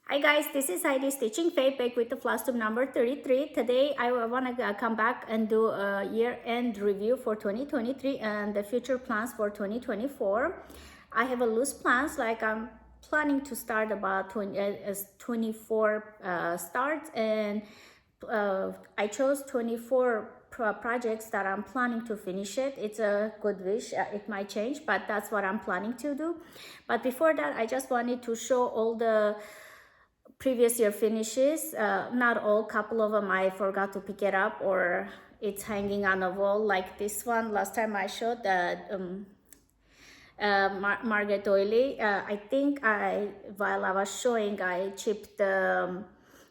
Hi guys, this is Heidi Stitching Faith back with the flosstube number 33. Today I want to come back and do a year-end review for 2023 and the future plans for 2024. I have a loose plans, like I'm planning to start about 24 starts, and I chose 24 projects that I'm planning to finish it. It's a good wish. It might change, but that's what I'm planning to do. But before that, I just wanted to show all the previous year finishes. Not all, couple of them I forgot to pick it up or it's hanging on a wall, like this one last time I showed that Margaret Doily. I think while I was showing, I chipped the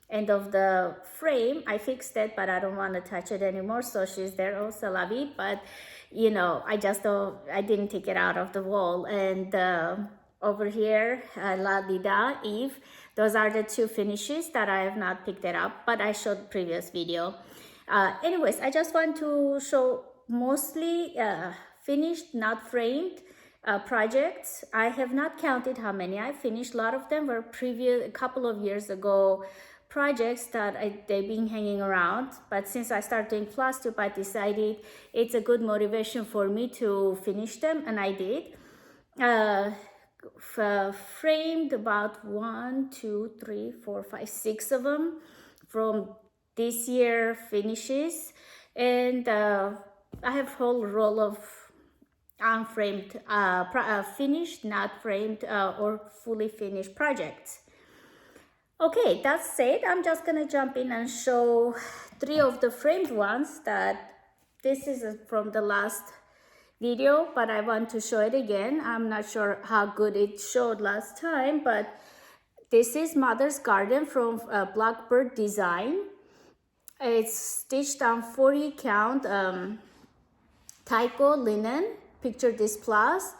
end of the frame. I fixed it, but I don't want to touch it anymore, so she's there also, la vie. But you know, I didn't take it out of the wall. And over here, La Dida, Eve, those are the two finishes that I have not picked it up, but I showed previous video. Anyways, I just want to show mostly finished, not framed projects. I have not counted how many I finished. A lot of them were a couple of years ago projects that they've been hanging around, but since I started doing flosstube, I decided it's a good motivation for me to finish them, and I did. Framed about 1, 2, 3, 4, 5, 6 of them from this year finishes, and I have a whole roll of unframed, finished, not framed, or fully finished projects. Okay, that's it. I'm just gonna jump in and show 3 of the framed ones. That this is from the last video, but I want to show it again. I'm not sure how good it showed last time, but this is Mother's Garden from Blackbird Design. It's stitched on 40 count Tyco linen, picture this floss,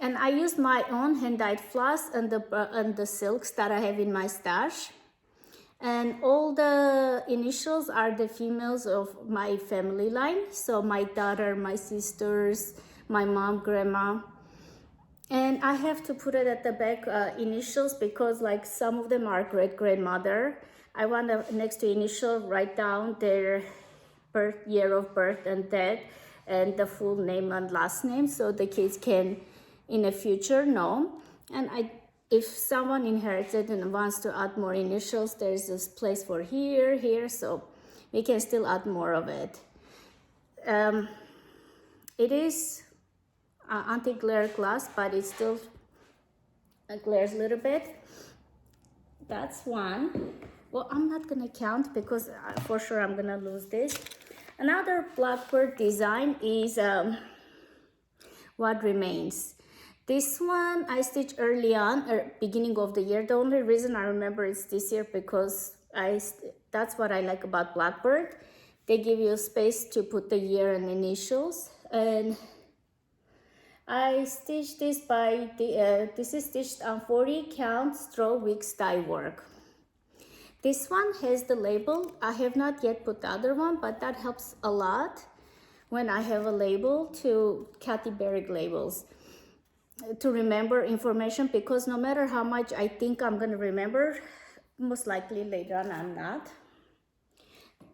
and I used my own hand-dyed floss and the silks that I have in my stash. And all the initials are the females of my family line. So my daughter, my sisters, my mom, grandma. And I have to put it at the back, initials, because like some of them are great-grandmother. I want to, next to initial, write down their year of birth and death, and the full name and last name, so the kids can in the future know. And if someone inherits it and wants to add more initials, there's this place for here, so we can still add more of it. It is anti-glare glass, but it still glares a little bit. That's one. Well, I'm not gonna count because for sure I'm gonna lose this. Another Blackbird design is What Remains. This one I stitched early on, or beginning of the year. The only reason I remember it's this year because that's what I like about Blackbird. They give you space to put the year and initials. And I stitched this by this is stitched on 40 count straw wicks dye work. This one has the label. I have not yet put the other one, but that helps a lot when I have a label, to Kathy Berrig labels, to remember information, because no matter how much I think I'm going to remember, most likely later on I'm not.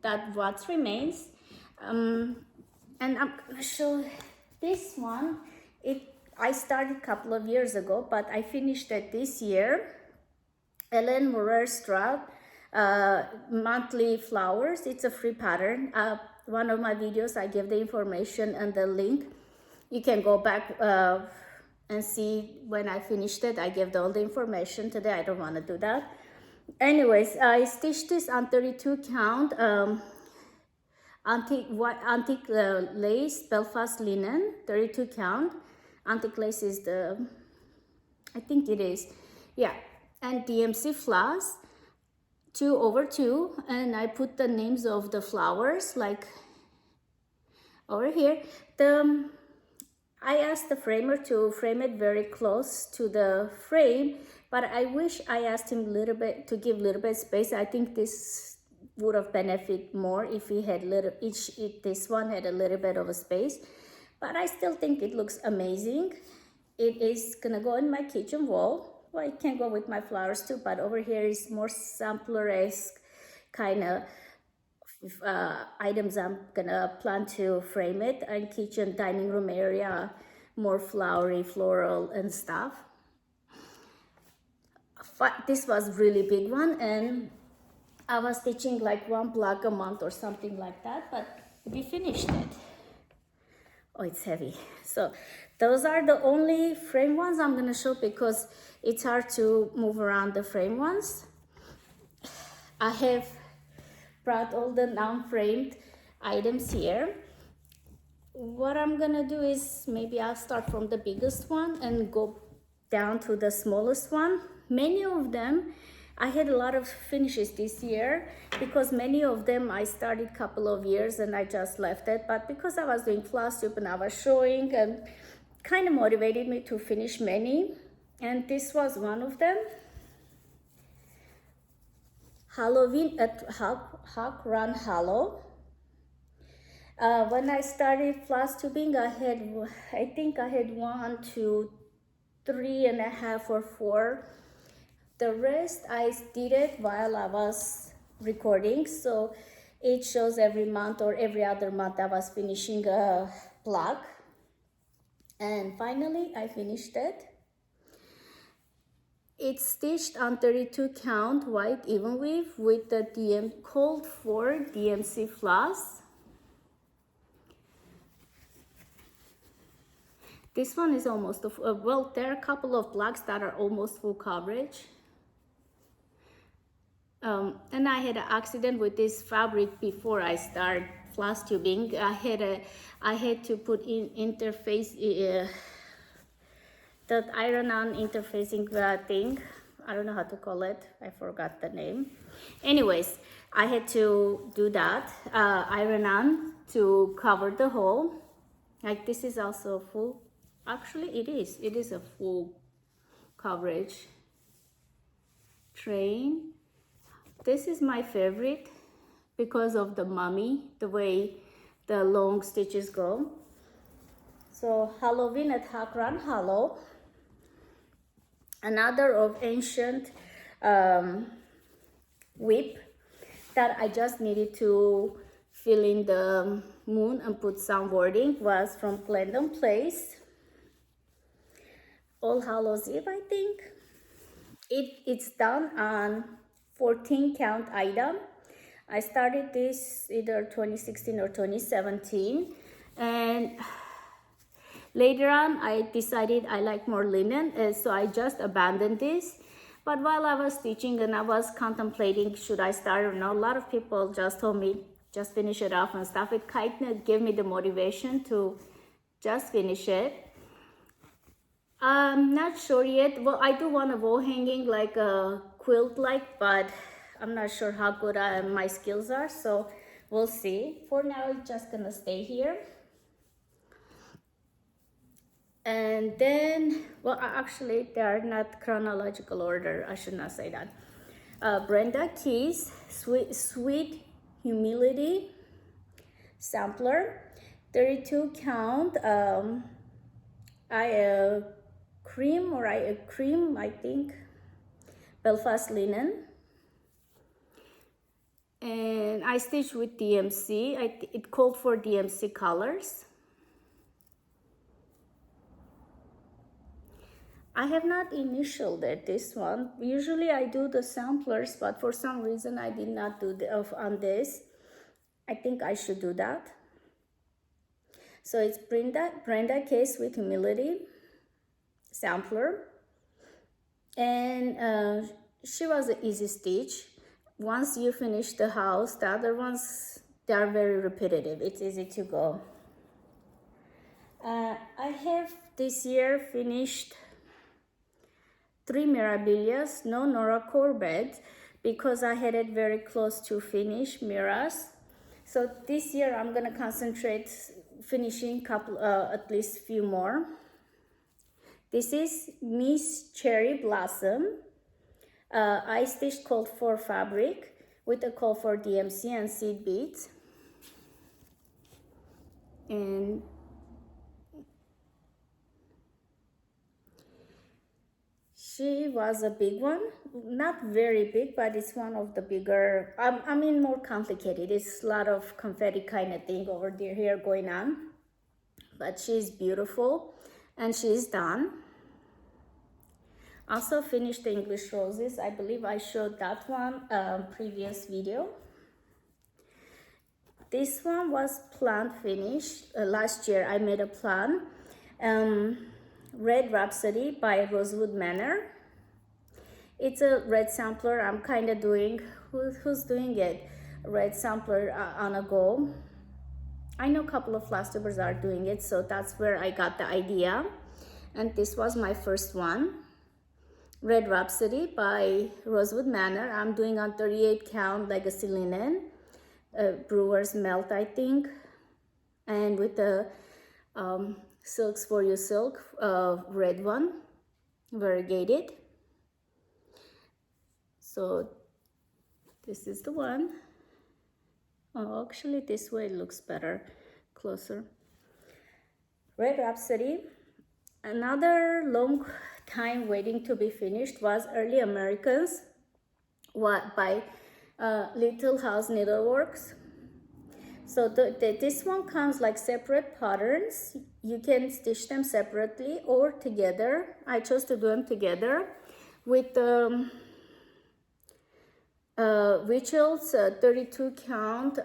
That what remains. And I'm going to show this one. I started a couple of years ago, but I finished it this year. Ellen Morer Stroud, monthly flowers. It's a free pattern. One of my videos, I give the information and the link. You can go back and see when I finished it. I gave all the information. Today I don't want to do that. Anyways, I stitched this on 32 count antique lace Belfast linen, 32 count. Antique lace is the, I think it is, yeah. And DMC floss, 2/2, and I put the names of the flowers like over here. I asked the framer to frame it very close to the frame, but I wish I asked him a little bit to give a little bit space. I think this would have benefited more if he had this one had a little bit of a space, but I still think it looks amazing. It is gonna go in my kitchen wall. well, it can go with my flowers too, but over here is more sampler-esque kind of items I'm gonna plan to frame it, and kitchen dining room area, more flowery, floral and stuff. But this was really big one, and I was stitching like 1 block a month or something like that, but we finished it. Oh, it's heavy. So those are the only frame ones I'm gonna show because it's hard to move around the frame ones. I have brought all the non-framed items here. What I'm gonna do is maybe I'll start from the biggest one and go down to the smallest one. Many of them, I had a lot of finishes this year because many of them I started a couple of years and I just left it, but because I was doing flosstube and I was showing, and kind of motivated me to finish many, and this was one of them. Halloween at Hawk Run Hollow. When I started flosstubing, I think I had 1, 2, 3.5 or 4. The rest I did it while I was recording, so it shows every month or every other month I was finishing a block. And finally I finished it. It's stitched on 32 count white even weave with the called for DMC floss. This one is almost, well, there are a couple of blocks that are almost full coverage. And I had an accident with this fabric before I started flosstubing. I had to put in interface, that iron-on interfacing thing. I don't know how to call it. I forgot the name. Anyways, I had to do that, iron-on to cover the hole. Like this is also full. Actually, it is a full coverage. Train. This is my favorite because of the mummy, the way the long stitches go. So Halloween at Hawk Run Hollow. Another of ancient WIP that I just needed to fill in the moon and put some wording was from Glendon Place. All Hallows Eve, I think. It's done on 14 count item. I started this either 2016 or 2017, and later on I decided I like more linen, and so I just abandoned this. But while I was stitching and I was contemplating should I start or not, a lot of people just told me just finish it off and stuff. It kind of gave me the motivation to just finish it. I'm not sure yet. Well, I do want a wall hanging like a quilt like, but I'm not sure how good my skills are, so we'll see. For now, it's just gonna stay here. And then, well, actually they are not chronological order, I should not say that. Brenda Keys Sweet Humility sampler, 32 count. Cream, I think, Belfast linen, and I stitched with DMC. It called for DMC colors. I have not initialed it, this one. Usually I do the samplers, but for some reason I did not do on this. I think I should do that. So it's Brenda Case with Humility sampler, and she was an easy stitch. Once you finish the house, the other ones, they are very repetitive. It's easy to go. I have this year finished 3 Mirabilias, no Nora Corbett, because I had it very close to finish Miras. So this year I'm gonna concentrate finishing at least few more. This is Miss Cherry Blossom. I stitched called for fabric with a call for DMC and seed beads. And She was a big one, not very big, but it's one of the bigger, I mean more complicated. It's a lot of confetti kind of thing over there here going on, but she's beautiful and she's done. Also finished the English roses. I believe I showed that one previous video. This one was plan finished. Last year I made a plan. Red Rhapsody by Rosewood Manor. It's a red sampler. I'm kind of doing, who's doing it? Red sampler on a go. I know a couple of flosstubers are doing it, so that's where I got the idea. And this was my first one. Red Rhapsody by Rosewood Manor. I'm doing on 38 count legacy linen. Brewer's melt, I think. And with the Silks for You silk, red one, variegated. So this is the one. Oh, actually this way it looks better, closer. Red Rhapsody. Another long time waiting to be finished was Early Americans by Little House Needleworks. So this one comes like separate patterns. You can stitch them separately or together. I chose to do them together with Rachel's 32 count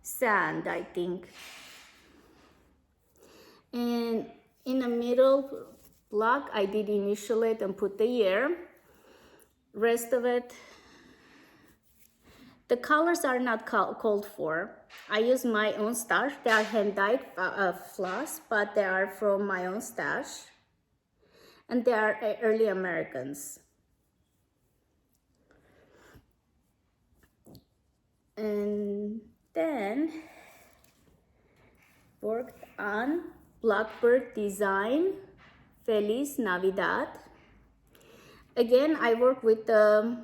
sand, I think. And in the middle block, I did initial it and put the year. Rest of it, the colors are not called for. I use my own stash. They are hand-dyed floss, but they are from my own stash. And they are Early Americans. And then worked on Blackbird Design, Feliz Navidad. Again, I work with the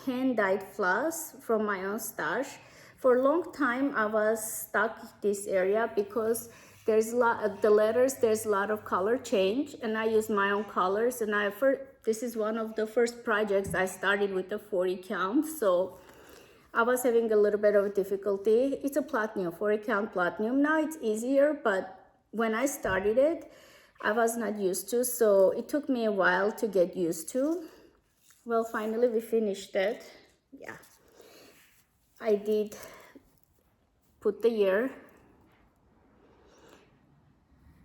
hand-dyed floss from my own stash. For a long time, I was stuck in this area because there's a lot, the letters, there's a lot of color change, and I use my own colors. And this is one of the first projects I started with the 40 count, so I was having a little bit of difficulty. It's a platinum, 40 count platinum. Now it's easier, but when I started it, I was not used to, so it took me a while to get used to. Well, finally we finished it. Yeah, I did put the year,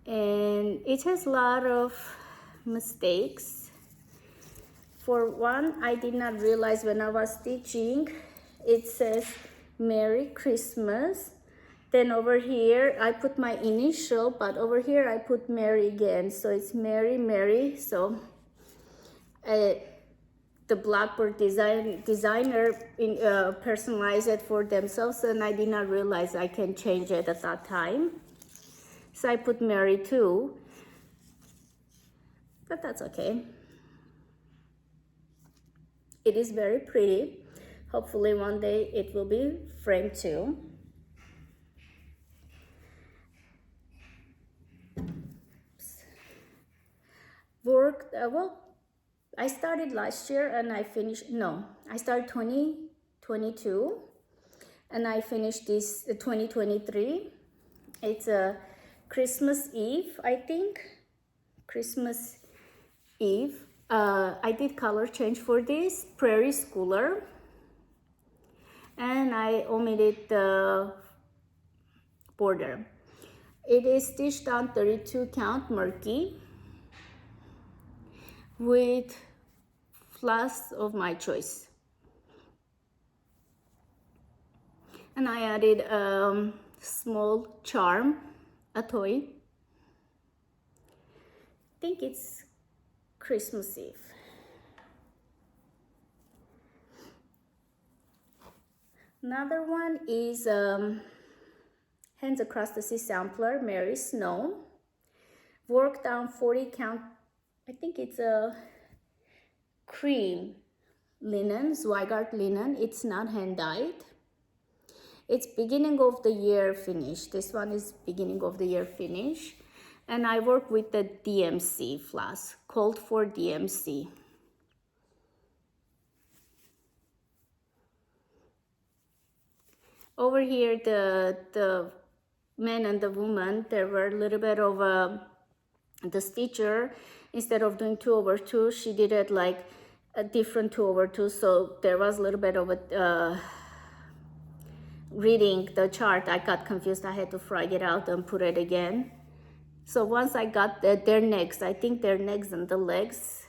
and it has a lot of mistakes. For one, I did not realize when I was stitching, it says Merry Christmas. Then over here, I put my initial, but over here I put Mary again. So it's Mary, Mary. So the Blackbird designer personalized it for themselves, and I did not realize I can change it at that time. So I put Mary too, but that's okay. It is very pretty. Hopefully one day it will be framed too. Worked, well, I started last year and I finished, no, I started 2022 and I finished this 2023. It's a Christmas Eve, I think. Christmas Eve. I did color change for this, Prairie Schooler. And I omitted the border. It is stitched on 32 count murky with floss of my choice. And I added a small charm, a toy. I think it's Christmas Eve. Another one is Hands Across the Sea sampler, Mary Snow. Worked on 40 count, I think it's a cream linen, Zweigart linen. It's not hand dyed. It's beginning of the year finish. This one is beginning of the year finish. And I work with the DMC floss, called for DMC. Over here, the man and the woman, there were a little bit of the stitcher, instead of doing 2/2, she did it like a different 2/2, so there was a little bit of a reading the chart, I got confused. I had to frag it out and put it again. So once I got their necks, I think their necks and the legs,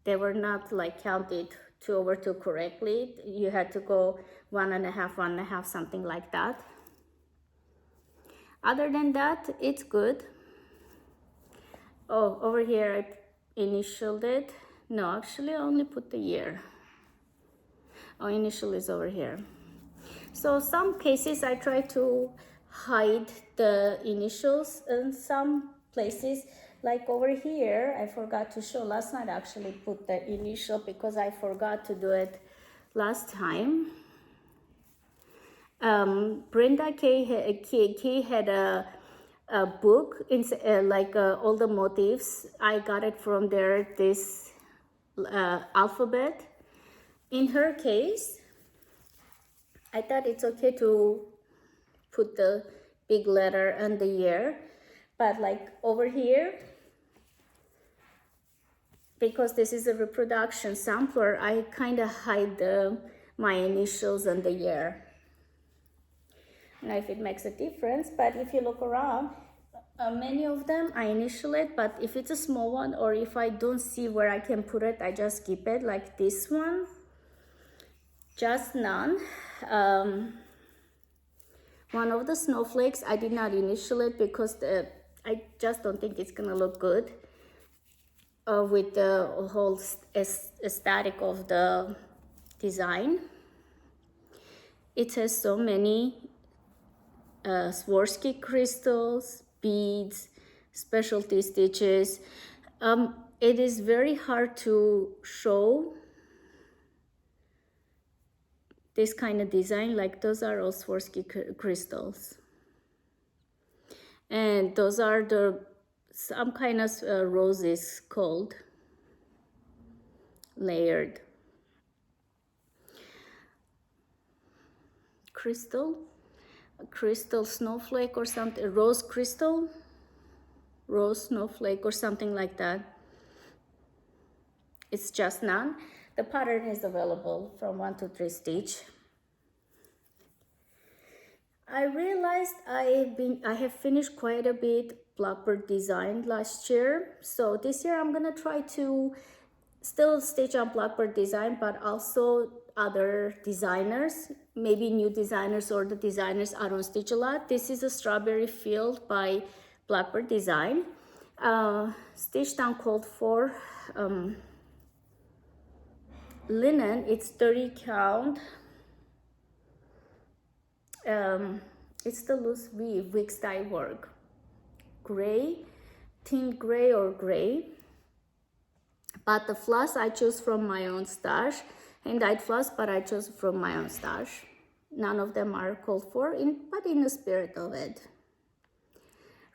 they were not like counted 2/2 correctly. You had to go 1.5, 1.5, something like that. Other than that, it's good. Oh, over here I initialed it. No, actually I only put the year. Oh, initial is over here. So some cases I try to hide the initials, in some places, like over here, I forgot to show. Last night I actually put the initial because I forgot to do it last time. Brenda K had a book, in, like all the motifs. I got it from there, this alphabet. In her case, I thought it's okay to put the big letter and the year, but like over here, because this is a reproduction sampler, I kind of hide my initials and the year. I don't know if it makes a difference, but if you look around, many of them I initial it, but if it's a small one or if I don't see where I can put it, I just keep it, like this one, just none. One of the snowflakes, I did not initial it because I just don't think it's gonna look good with the whole aesthetic of the design. It has so many Swarovski crystals, beads, specialty stitches. It is very hard to show this kind of design. Like those are all Swarovski crystals, and those are some kind of roses called layered crystal, a crystal snowflake or something, rose crystal, rose snowflake or something like that. It's just none. The pattern is available from 1 to 3 stitch. I realized I have finished quite a bit Blackbird Design last year, so this year I'm gonna try to still stitch on Blackbird Design, but also other designers, maybe new designers or the designers I don't stitch a lot. This is a Strawberry Field by Blackbird Design. Stitched on called for linen. It's 30 count. It's the loose weave, Wicks dye work. Gray, tint gray or gray. But the floss I choose from my own stash. And dyed floss, but I chose from my own stash. None of them are called for, but in the spirit of it.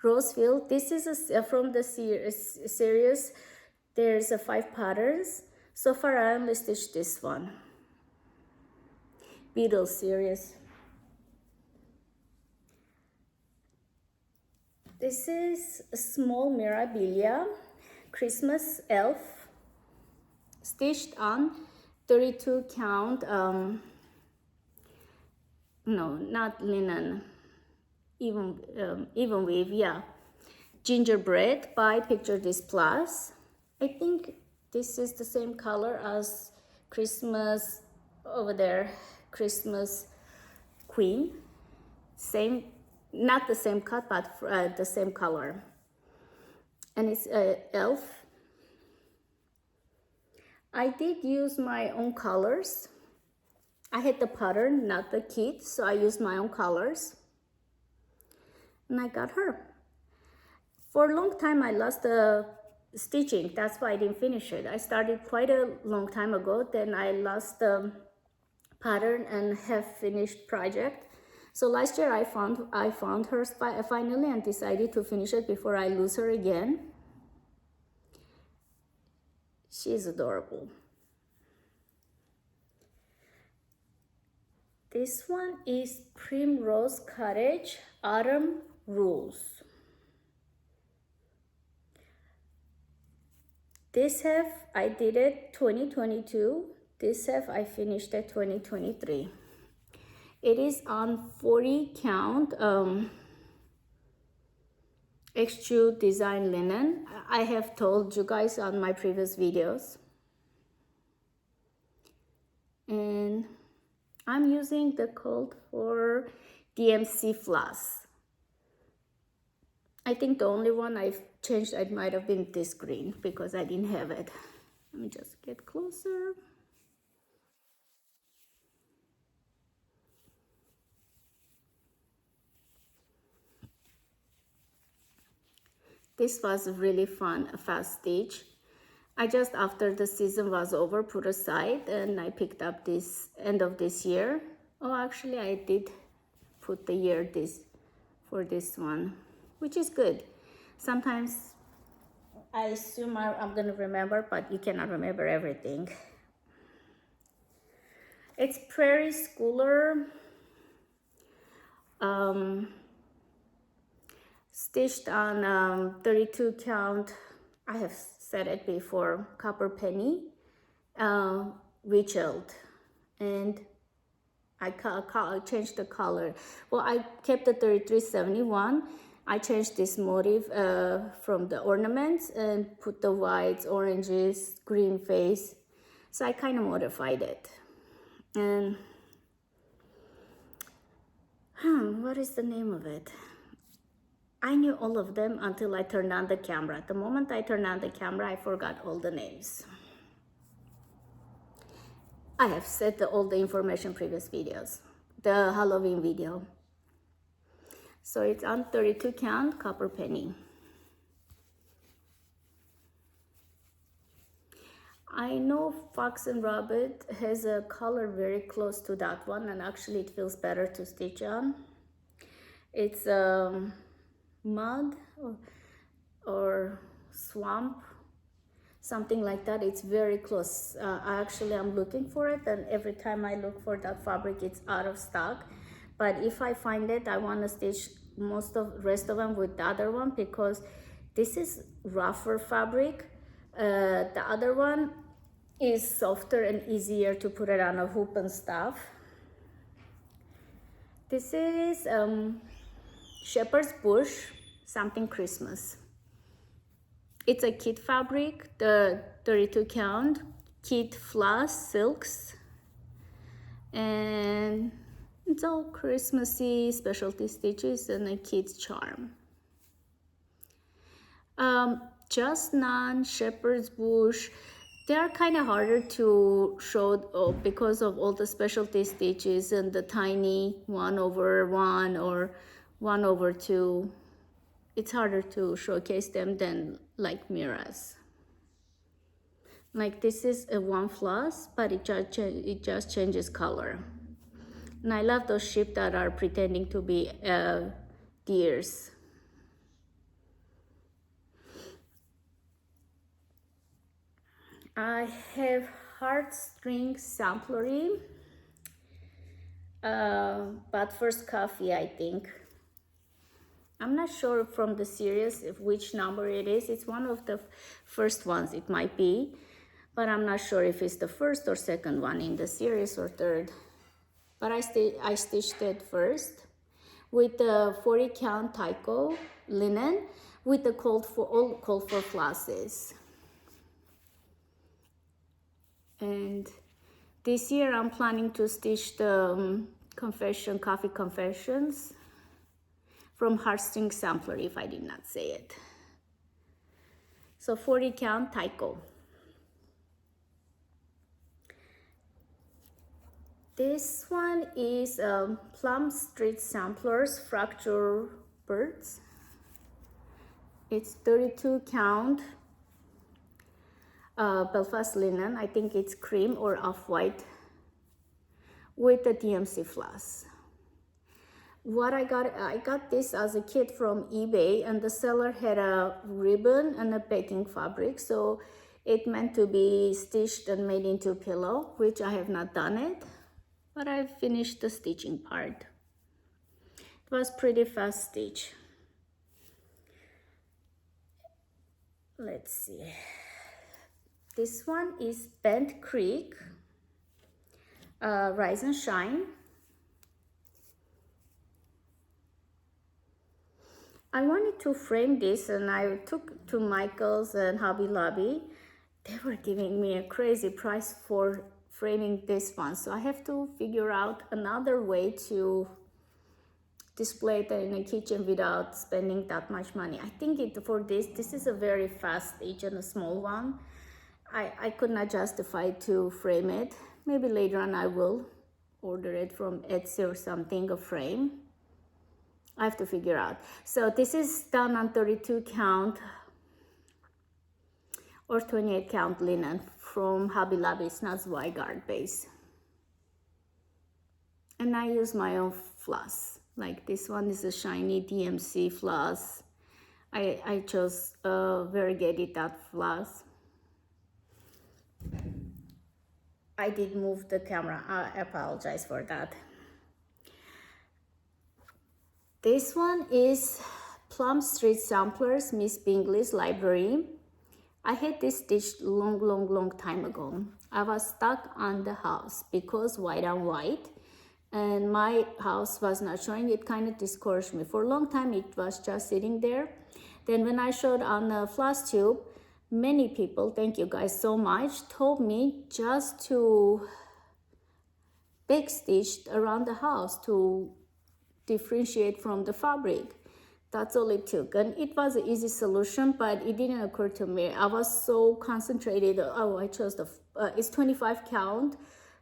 Rosefield, this is from the series. There's 5 patterns. So far I only stitched this one. Beetle series. This is a small Mirabilia Christmas elf, stitched on 32 count, no, not linen, even weave, yeah. Gingerbread by Picture This Plus. I think this is the same color as Christmas over there, Christmas Queen. Same, not the same cut, but the same color. And it's elf. I did use my own colors. I had the pattern, not the kit, so I used my own colors. And I got her. For a long time, I lost the stitching. That's why I didn't finish it. I started quite a long time ago. Then I lost the pattern and have finished project. So last year I found her finally and decided to finish it before I lose her again. She's adorable. This one is Primrose Cottage Autumn Rules. This half I did it 2022. This half I finished at 2023. It is on 40 count extrude design linen. I have told you guys on my previous videos. And I'm using the code for DMC floss. I think the only one I've changed, it might have been this green because I didn't have it. Let me just get closer. This was really fun, a fast stitch. I just, after the season was over, put aside and I picked up this end of this year. Oh, actually I did put the year for this one, which is good. Sometimes I assume I'm gonna remember, but you cannot remember everything. It's Prairie Schooler, stitched on 32 count. I have said it before, copper penny, witched, and I changed the color. Well, I kept the 3371. I changed this motif from the ornaments and put the whites, oranges, green face. So I kind of modified it. And what is the name of it? I knew all of them until I turned on the camera. The moment I turned on the camera, I forgot all the names. I have said all the information previous videos, the Halloween video. So it's on 32 count copper penny. I know Fox and Rabbit has a color very close to that one, and actually it feels better to stitch on. It's mud or swamp, something like that. It's very close. I'm looking for it, and every time I look for that fabric, it's out of stock. But if I find it, I want to stitch most of the rest of them with the other one because this is rougher fabric. The other one is softer and easier to put it on a hoop and stuff. This is Shepherd's Bush, something Christmas. It's a kit fabric, the 32 count, kit floss silks, and it's all Christmassy specialty stitches and a kid's charm. Just None, Shepherd's Bush, they are kind of harder to show because of all the specialty stitches and the tiny 1/1 or 1/2. It's harder to showcase them than like Mira's. Like this is a one floss, but it just changes color. And I love those sheep that are pretending to be deers. I have heartstring samplery, but first coffee, I think. I'm not sure from the series which number it is. It's one of the first ones, it might be, but I'm not sure if it's the first or second one in the series or third. But I stitched it first with the 40 count Tyco linen with the called for flosses. And this year I'm planning to stitch the coffee confessions from Heartstring Sampler, if I did not say it. So 40 count Tyco. This one is Plum Street Samplers Fracture Birds. It's 32 count Belfast linen. I think it's cream or off-white with the DMC floss. What I got this as a kit from eBay, and the seller had a ribbon and a packing fabric, so it meant to be stitched and made into a pillow, which I have not done it, but I finished the stitching part. It was pretty fast stitch. Let's see. This one is Bent Creek Rise and Shine. I wanted to frame this, and I took to Michael's and Hobby Lobby. They were giving me a crazy price for framing this one, so I have to figure out another way to display it in a kitchen without spending that much money. I think for this is a very fast stitch and a small one. I could not justify to frame it. Maybe later on I will order it from Etsy or something, a frame. I have to figure out. So this is done on 32 count or 28 count linen from Hobby Lobby. It's not Zweigart base. And I use my own floss. Like this one is a shiny DMC floss. I chose variegated dot floss. I did move the camera. I apologize for that. This one is Plum Street Samplers, Miss Bingley's Library. I had this stitched long time ago. I was stuck on the house because white on white, and my house was not showing. It kind of discouraged me. For a long time, it was just sitting there. Then when I showed on the floss tube, many people, thank you guys so much, told me just to backstitch around the house to differentiate from the fabric. That's all it took, and it was an easy solution, but it didn't occur to me. I was so concentrated. Oh, I chose the it's 25 count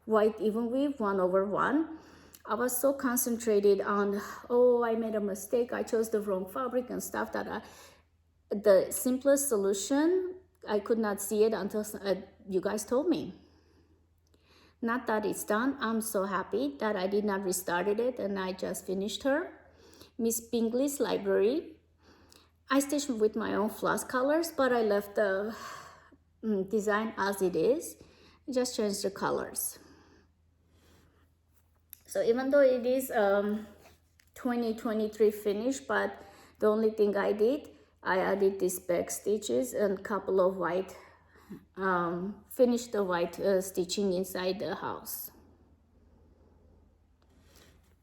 white even weave 1/1. I was so concentrated on, oh, I made a mistake, I chose the wrong fabric and stuff, that the simplest solution, I could not see it until you guys told me. Not that it's done. I'm so happy that I did not restarted it and I just finished her. Miss Bingley's Library. I stitched with my own floss colors, but I left the design as it is. Just changed the colors. So even though it is 2023 finish, but the only thing I did, I added these back stitches and a couple of white finished the white stitching inside the house.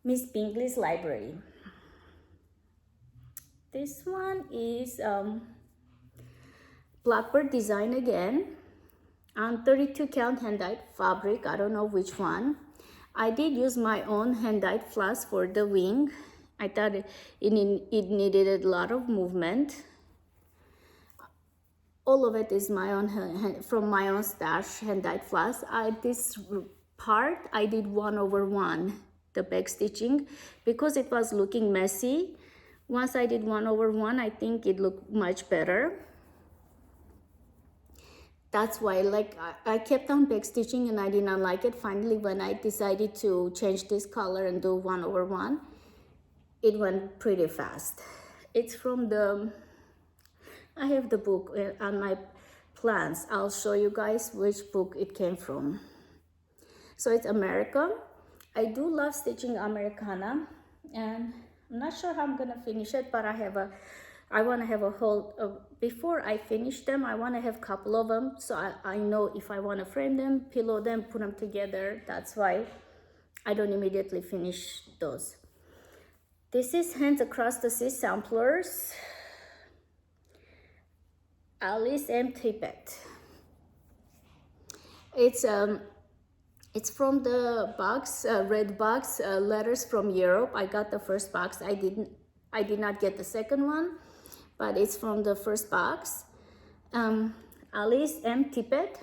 Miss Bingley's Library. This one is Blackbird Design again on 32 count hand-dyed fabric. I don't know which one. I did use my own hand-dyed floss for the wing. I thought it needed a lot of movement. All of it is my own from my own stash hand-dyed floss. This part I did 1/1, the back stitching, because it was looking messy. Once I did 1/1, I think it looked much better. That's why, like, I kept on back stitching and I did not like it. Finally, when I decided to change this color and do 1/1, it went pretty fast. It's from the, I have the book on my plans. I'll show you guys which book it came from. So it's America. I do love stitching Americana, and I'm not sure how I'm gonna finish it, but I want to have a whole, before I finish them, I want to have a couple of them, so I know if I want to frame them, pillow them, put them together. That's why I don't immediately finish those. This is Hands Across the Sea Samplers, Alice M. Tippett. It's from the box, red box, letters from Europe. I got the first box. I did not get the second one, but it's from the first box. Alice M. Tippett.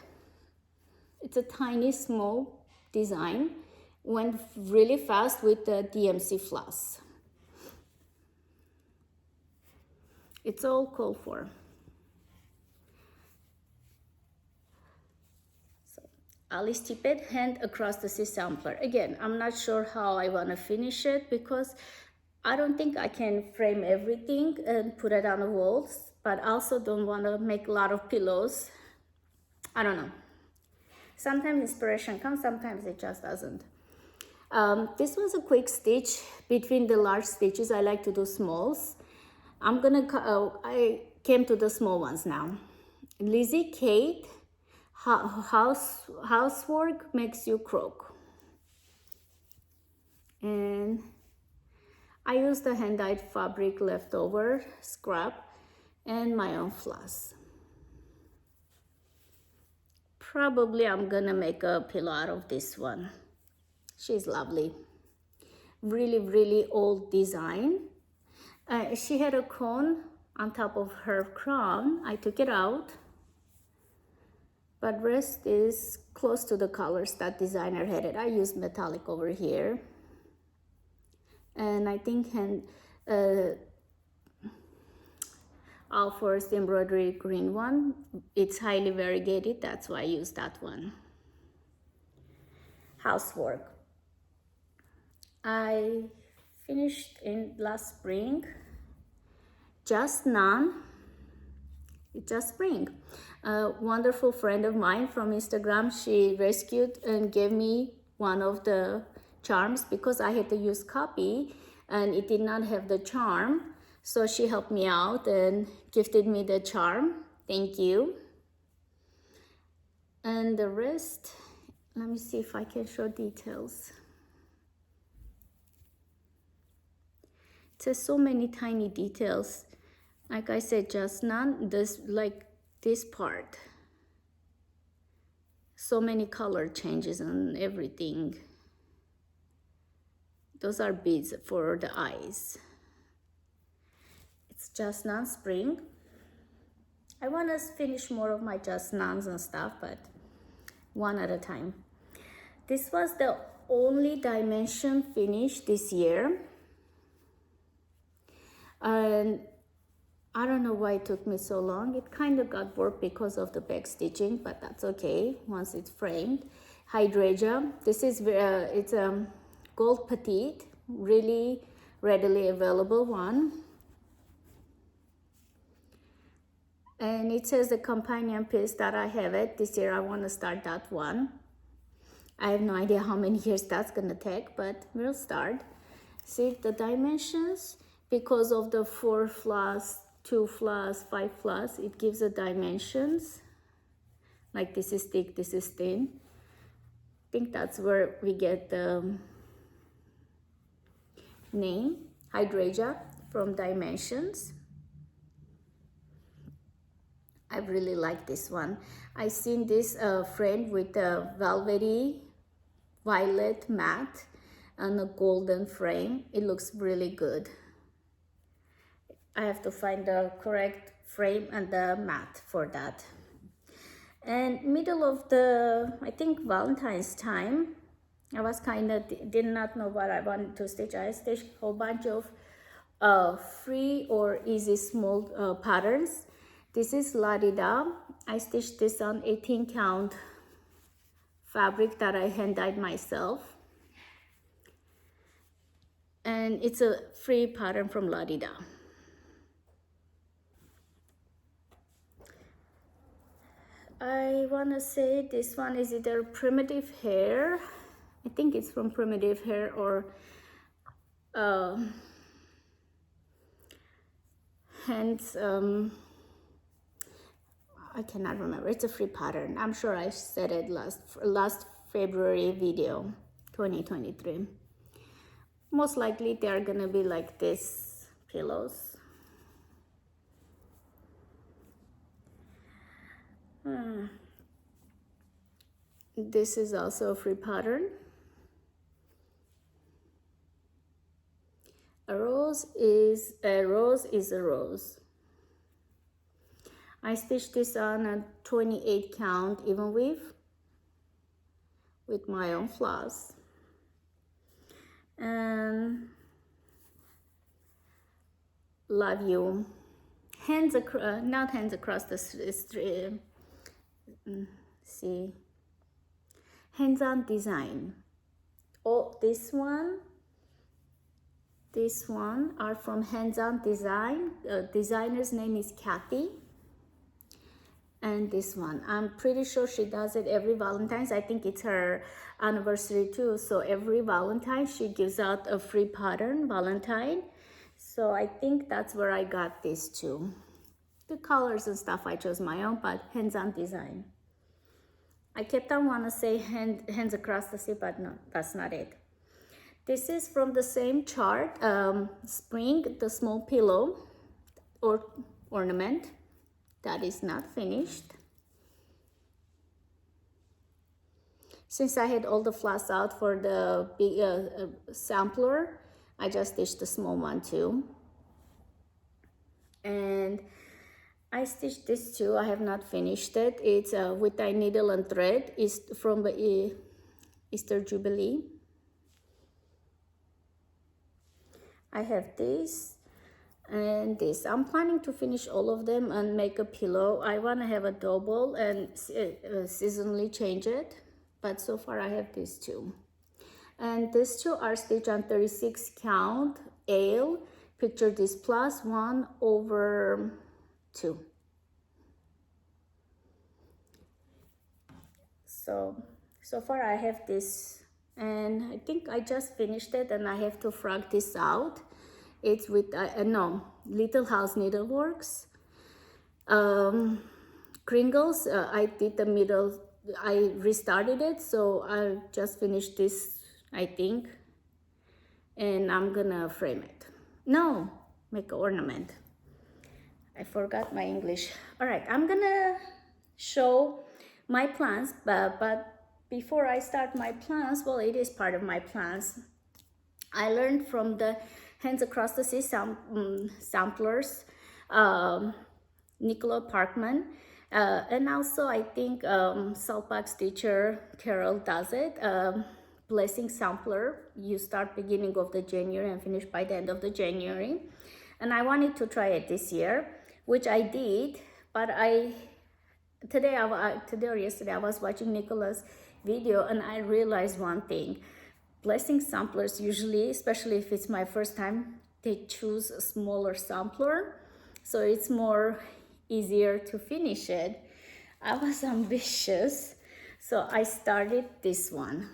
It's a tiny, small design. Went really fast with the DMC floss. It's all called for. Alice Tippett, Hand Across the Sea Sampler. Again, I'm not sure how I want to finish it because I don't think I can frame everything and put it on the walls, but also don't want to make a lot of pillows. I don't know. Sometimes inspiration comes, sometimes it just doesn't. This was a quick stitch between the large stitches. I like to do smalls. I came to the small ones now. Lizzie Kate, housework makes you croak. And I used the hand-dyed fabric leftover scrap and my own floss. Probably I'm gonna make a pillow out of this one. She's lovely. Really, really old design. She had a cone on top of her crown. I took it out, but rest is close to the colors that designer had it. I used metallic over here. And I think Alfor's embroidery green one, it's highly variegated, that's why I use that one. Housework. I finished in last spring. Just None. It's just spring. A wonderful friend of mine from Instagram, she rescued and gave me one of the charms because I had to use copy and it did not have the charm. So she helped me out and gifted me the charm. Thank you. And the rest, let me see if I can show details. It says so many tiny details. Like I said, just none, this part. So many color changes and everything. Those are beads for the eyes. It's just none spring. I want to finish more of my just nuns and stuff, but one at a time. This was the only dimension finish this year. And I don't know why it took me so long. It kind of got warped because of the back stitching, but that's okay once it's framed. Hydrangea. This is it's a gold petite, really readily available one. And it says the companion piece that I have it. This year I want to start that one. I have no idea how many years that's gonna take, but we'll start. See the dimensions, because of the 4 floss, 2 floss, 5 floss, it gives the dimensions. Like this is thick, this is thin. I think that's where we get the name, Hydrangea, from dimensions. I really like this one. I seen this frame with a velvety violet matte and a golden frame. It looks really good. I have to find the correct frame and the mat for that. And middle of the, I think Valentine's time, I was kind of did not know what I wanted to stitch. I stitched a whole bunch of free or easy small patterns. This is La Di Da. I stitched this on 18 count fabric that I hand dyed myself. And it's a free pattern from La Di Da. I want to say this one is either Primitive Hair. I think it's from Primitive Hair or Hands. I cannot remember. It's a free pattern. I'm sure I said it last February video, 2023. Most likely they are gonna be like this pillows. This is also a free pattern. A rose is a rose. I stitched this on a 28 count even weave with my own floss. And love you. Hands across, not hands across the street. See, hands-on design. Oh, this one This one are from Hands On Design. Designer's name is Kathy. And this one, I'm pretty sure she does it every Valentine's. I think it's her anniversary too. So every Valentine, she gives out a free pattern, Valentine. So I think that's where I got these two. The colors and stuff, I chose my own, but Hands On Design. I kept on want to say hands across the sea, but no, that's not it. This is from the same chart, Spring, the small pillow or ornament. That is not finished. Since I had all the floss out for the big sampler, I just stitched the small one too. And I stitched this too. I have not finished it. It's with a needle and thread. It's from the Easter Jubilee. I have this and this. I'm planning to finish all of them and make a pillow. I want to have a double and seasonally change it, but so far I have these two. And these two are stitched on 36 count Ale. Picture this plus 1/2. So far I have this, and I think I just finished it, and I have to frog this out. It's with Little House Needleworks. Kringles, I did the middle, I restarted it, so I just finished this, I think, and I'm gonna frame it. No, make an ornament. I forgot my English. All right, I'm gonna show my plans, but before I start my plans, well, it is part of my plans. I learned from the Hands Across the Sea samplers, Nicola Parkman, and also I think Salpak teacher Carol does it. Blessing sampler, you start beginning of the January and finish by the end of the January. And I wanted to try it this year, which I did, but today or yesterday I was watching Nicola's video and I realized one thing. Blessing samplers usually, especially if it's my first time, they choose a smaller sampler, so it's more easier to finish it. I was ambitious, so I started this one.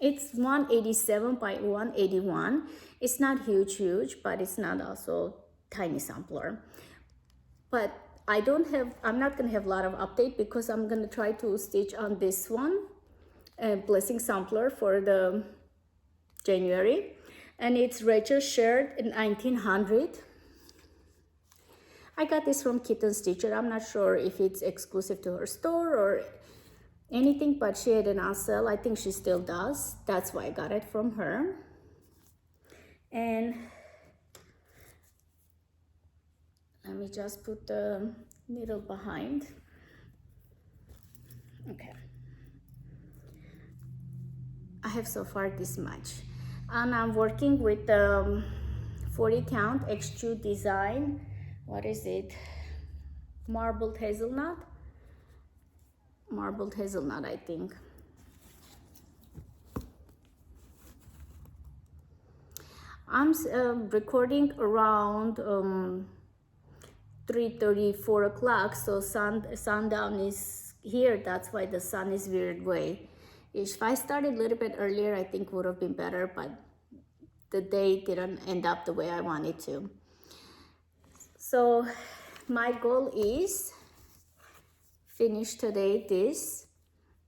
It's 187 by 181. It's not huge, but it's not also tiny sampler. But I'm not gonna have a lot of update because I'm gonna try to stitch on this one, Blessing sampler for the January, and it's Rachel shared in 1900. I got this from Kitten Stitcher. I'm not sure if it's exclusive to her store or anything, but she had an on sale. I think she still does. That's why I got it from her. And let me just put the needle behind. Okay. I have so far this much. And I'm working with 40 count X2 design. What is it? Marbled hazelnut, I think. I'm recording around 3:30, 4 o'clock, so sundown is here. That's why the sun is weird way. If I started a little bit earlier, I think would have been better, but the day didn't end up the way I wanted to. So my goal is finish today this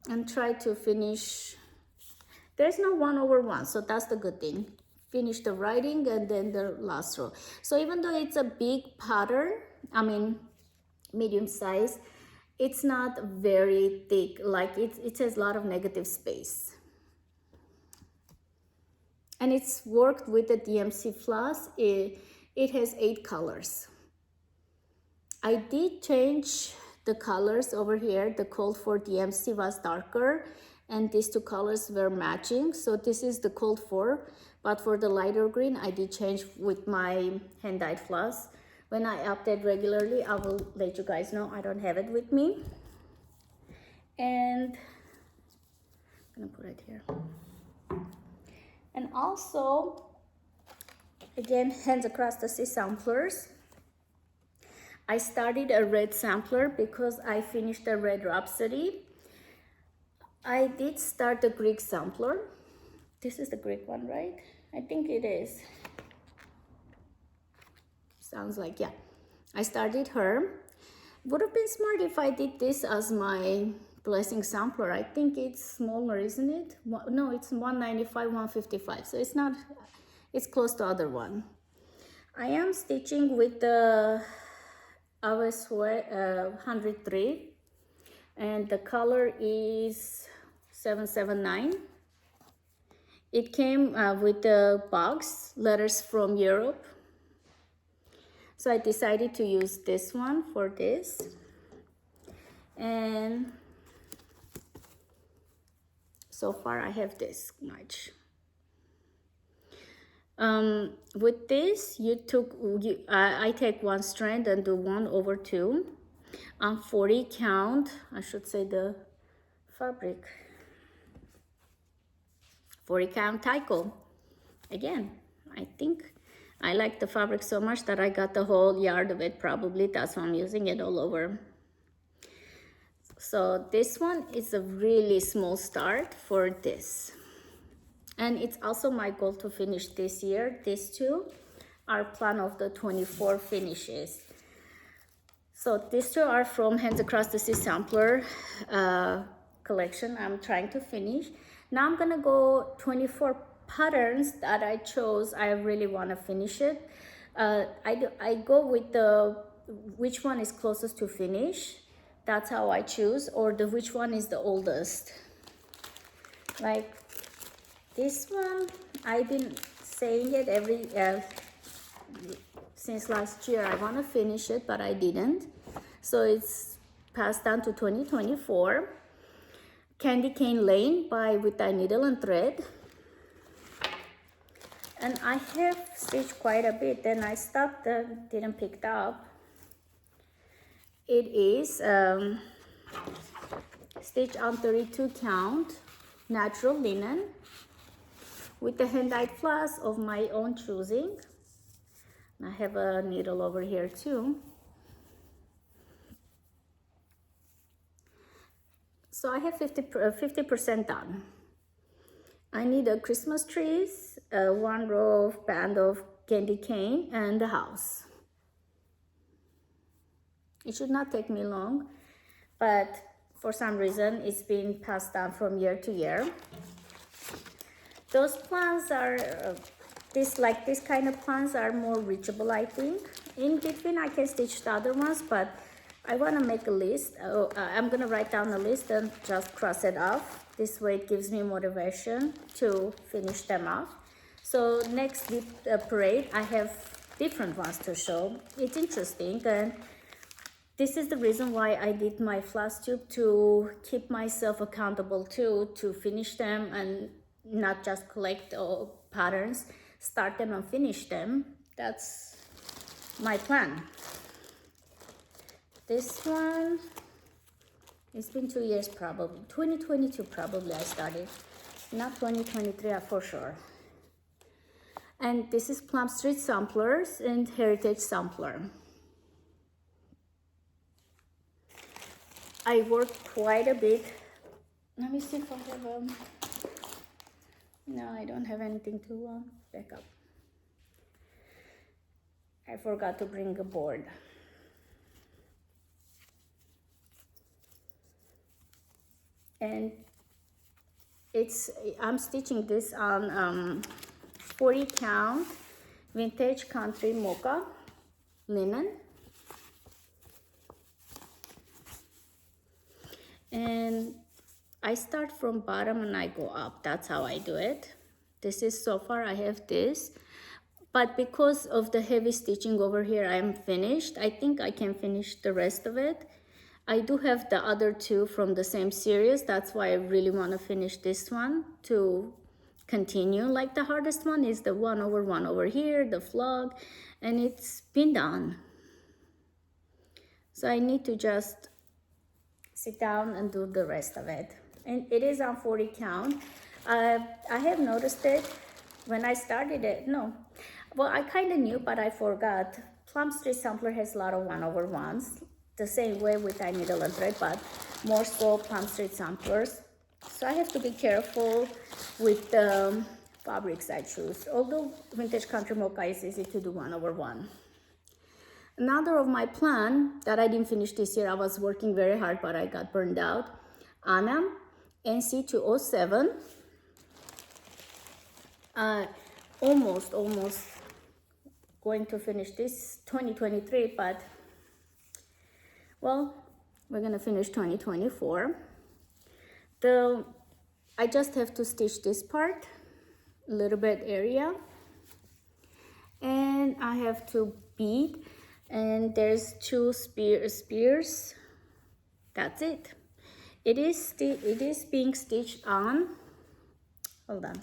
and try to finish. There's no 1/1, so that's the good thing. Finish the writing and then the last row. So even though it's a big pattern, I mean medium size, it's not very thick, like it has a lot of negative space. And it's worked with the DMC floss. It has 8 colors. I did change the colors over here. The cold for DMC was darker and these 2 colors were matching. So this is the cold for, but for the lighter green, I did change with my hand-dyed floss. When I update regularly, I will let you guys know. I don't have it with me. And I'm gonna put it here. And also, Again, Hands Across the Sea samplers. I started a red sampler because I finished the Red Rhapsody. I did start the Greek sampler. This is the Greek one, right? I think it is. Sounds like, yeah. I started her. Would have been smart if I did this as my blessing sampler. I think it's smaller, isn't it? No, it's 195, 155. So it's not, it's close to other one. I am stitching with the AWS 103 and the color is 779. It came with the box, letters from Europe. So I decided to use this one for this. And so far I have this much. With this, I take one strand and do 1/2. On 40 count, I should say the fabric. 40 count Tyco. Again, I think I like the fabric so much that I got the whole yard of it probably. That's why I'm using it all over. So this one is a really small start for this. And it's also my goal to finish this year. These two are plan of the 24 finishes. So these two are from Hands Across the Sea sampler collection I'm trying to finish. Now I'm gonna go 24 patterns that I chose. I really want to finish it. I go with the which one is closest to finish. That's how I choose, or the which one is the oldest. Like this one, I've been saying it every since last year. I want to finish it, but I didn't. So it's passed down to 2024. Candy Cane Lane by With Thy Needle and Thread. And I have stitched quite a bit, then I stopped and didn't pick it up. It is stitched on 32 count natural linen with the hand-dyed floss of my own choosing. And I have a needle over here too. So I have 50% done. I need a Christmas trees, one row of band of candy cane, and the house. It should not take me long, but for some reason it's been passed down from year to year. Those plans are this kind of plans are more reachable, I think. In between I can stitch the other ones, but I want to make a list. I'm gonna write down a list and just cross it off. This way it gives me motivation to finish them off. So next WIP parade, I have different ones to show. It's interesting, and this is the reason why I did my flosstube, to keep myself accountable to finish them and not just collect patterns, start them and finish them. That's my plan. This one, it's been 2 years probably. 2022 probably I started, not 2023 for sure. And this is Plum Street Samplers and Heritage Sampler. I worked quite a bit. Let me see if I have no, I don't have anything to back up. I forgot to bring a board. And I'm stitching this on 40 count vintage country mocha linen. And I start from bottom and I go up. That's how I do it. This is so far I have this, but because of the heavy stitching over here, I'm finished. I think I can finish the rest of it. I do have the other two from the same series. That's why I really want to finish this one to continue. Like the hardest one is the one over here, the flog, and it's been done. So I need to just sit down and do the rest of it. And it is on 40 count. I have noticed it when I started it. No, well, I kind of knew, but I forgot. Plum Street Sampler has a lot of 1/1s, the same way with I Needle and Thread, but more so Plum Street Samplers. So I have to be careful with the fabrics I choose. Although Vintage Country Mocha is easy to do 1/1. Another of my plan that I didn't finish this year, I was working very hard, but I got burned out. Anna NC207. Almost going to finish this 2023, but well, we're gonna finish 2024. I just have to stitch this part, a little bit area, and I have to bead, and there's 2 spears. That's it. It is being stitched on, hold on,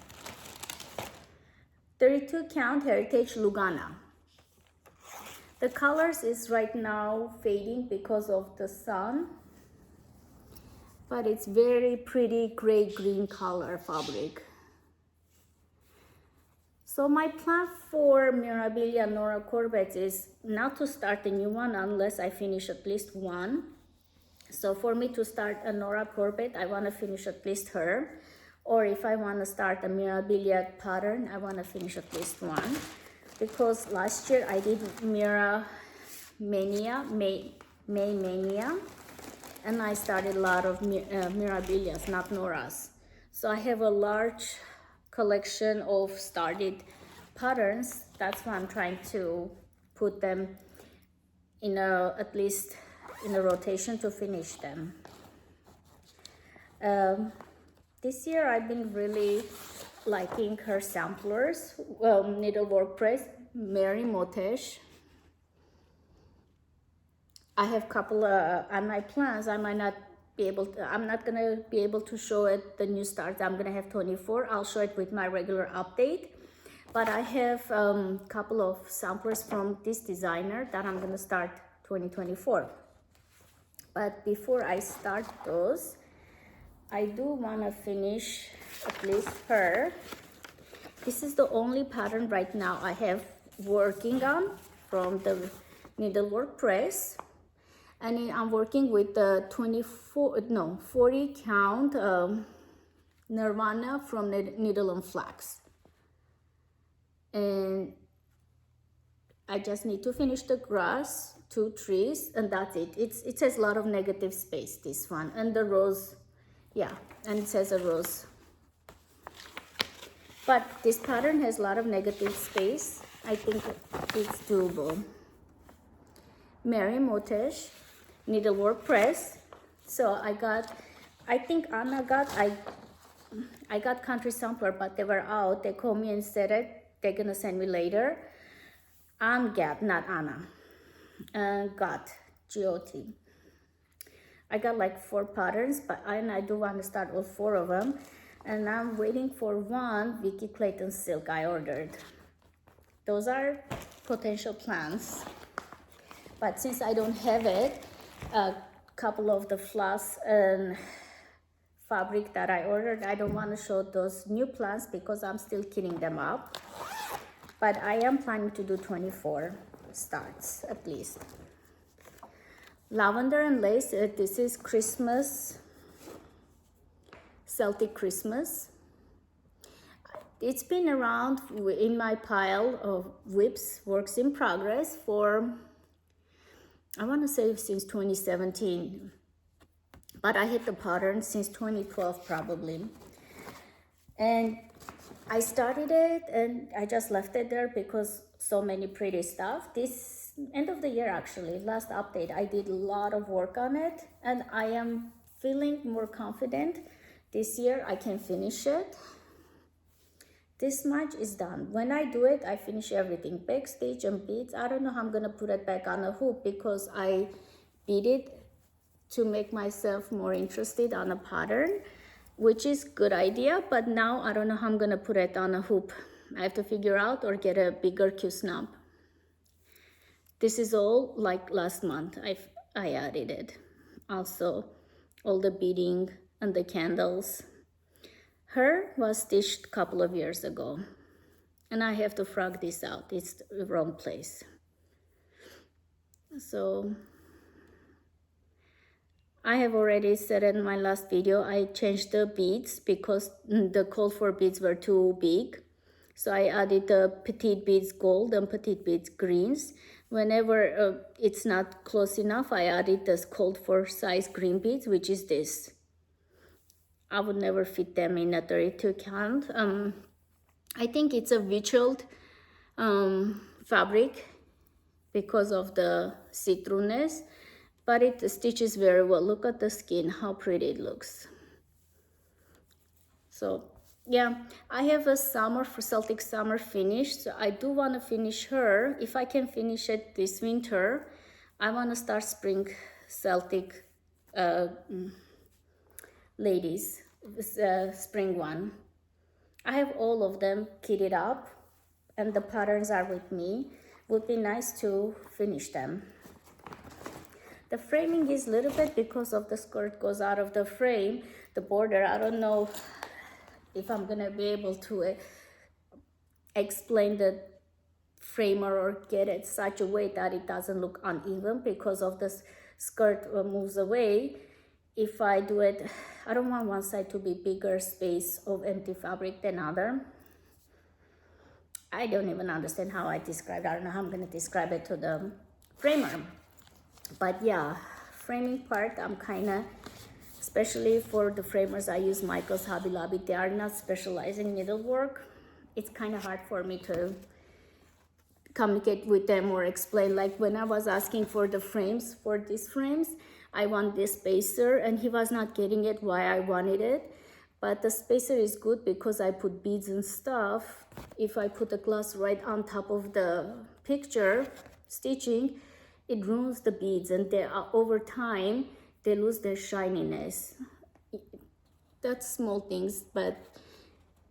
32 count Heritage Lugana. The colors is right now fading because of the sun, but it's very pretty gray green color fabric. So my plan for Mirabilia Nora Corbett is not to start a new one unless I finish at least one. So for me to start a Nora Corbett, I want to finish at least her. Or if I want to start a Mirabilia pattern, I want to finish at least one. Because last year I did May Mania, and I started a lot of Mirabilias, not Noras. So I have a large collection of started patterns. That's why I'm trying to put them in at least in a rotation to finish them. This year I've been really liking her samplers. Needlework Press, Mary Motesh. I have a couple on my plans. I might not be able to, I'm not gonna be able to show it the new starts. I'm gonna have 24. I'll show it with my regular update. But I have a couple of samplers from this designer that I'm gonna start 2024. But before I start those, I do wanna finish at least her. This is the only pattern right now I have working on from the Needlework Press. And I'm working with the 40 count Nirvana from Needle and Flax. And I just need to finish the grass, 2 trees, and that's it. It says a lot of negative space, this one. And the rose, yeah, and it says a rose. But this pattern has a lot of negative space. I think it's doable. Mary Motesh, Needlework Press. So I think Anna I got Country Sampler, but they were out. They called me and said they're gonna send me later. Got, not Anna. Got, G-O-T. I got like 4 patterns, but I do want to start all 4 of them. And I'm waiting for one Vicky Clayton silk I ordered. Those are potential plans. But since I don't have it, a couple of the floss and fabric that I ordered, I don't want to show those new plans because I'm still kitting them up. But I am planning to do 24 starts at least. Lavender and Lace, this is Christmas, Celtic Christmas. It's been around in my pile of WIPs, works in progress, for, I want to say since 2017. But I had the pattern since 2012 probably. And I started it and I just left it there because so many pretty stuff. This end of the year actually, last update, I did a lot of work on it and I am feeling more confident. This year I can finish it. This much is done. When I do it, I finish everything. Backstage and beads, I don't know how I'm gonna put it back on a hoop because I beat it to make myself more interested on a pattern, which is good idea, but now I don't know how I'm gonna put it on a hoop. I have to figure out or get a bigger Q-snap. This is all like last month I added it. Also, all the beading and the candles. Her was stitched a couple of years ago. And I have to frog this out. It's the wrong place. So I have already said in my last video, I changed the beads because the called for beads were too big. So I added the petite beads gold and petite beads greens. Whenever it's not close enough, I added this called for size green beads, which is this. I would never fit them in a 32 count. I think it's a vitrilled fabric because of the see-throughness, but it stitches very well. Look at the skin, how pretty it looks. So yeah, I have a summer for Celtic summer finished. So I do want to finish her. If I can finish it this winter, I want to start spring Celtic ladies, spring one. I have all of them kitted up and the patterns are with me. Would be nice to finish them. The framing is a little bit because of the skirt goes out of the frame. The border, I don't know if I'm gonna be able to explain the framer or get it such a way that it doesn't look uneven because of the skirt moves away. If I do it, I don't want one side to be bigger space of empty fabric than other. I don't even understand how I describe it. I don't know how I'm gonna describe it to the framer. But yeah, framing part, I'm kinda, especially for the framers, I use Michael's Hobby Lobby. They are not specializing needlework. It's kind of hard for me to communicate with them or explain. Like when I was asking for the frames, for these frames, I want this spacer and he was not getting it why I wanted it. But the spacer is good because I put beads and stuff. If I put the glass right on top of the picture stitching, it ruins the beads and they are, over time, they lose their shininess. That's small things, but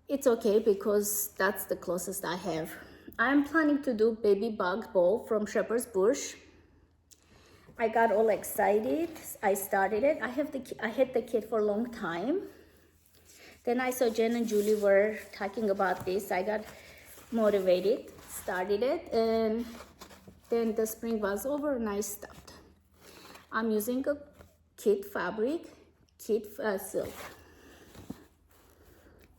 it's okay because that's the closest I have. I'm planning to do baby bug bowl from Shepherd's Bush. I got all excited. I started it. I had the kit for a long time. Then I saw Jen and Julie were talking about this. I got motivated, started it, and then the spring was over and I stopped. I'm using a kit fabric, kit silk.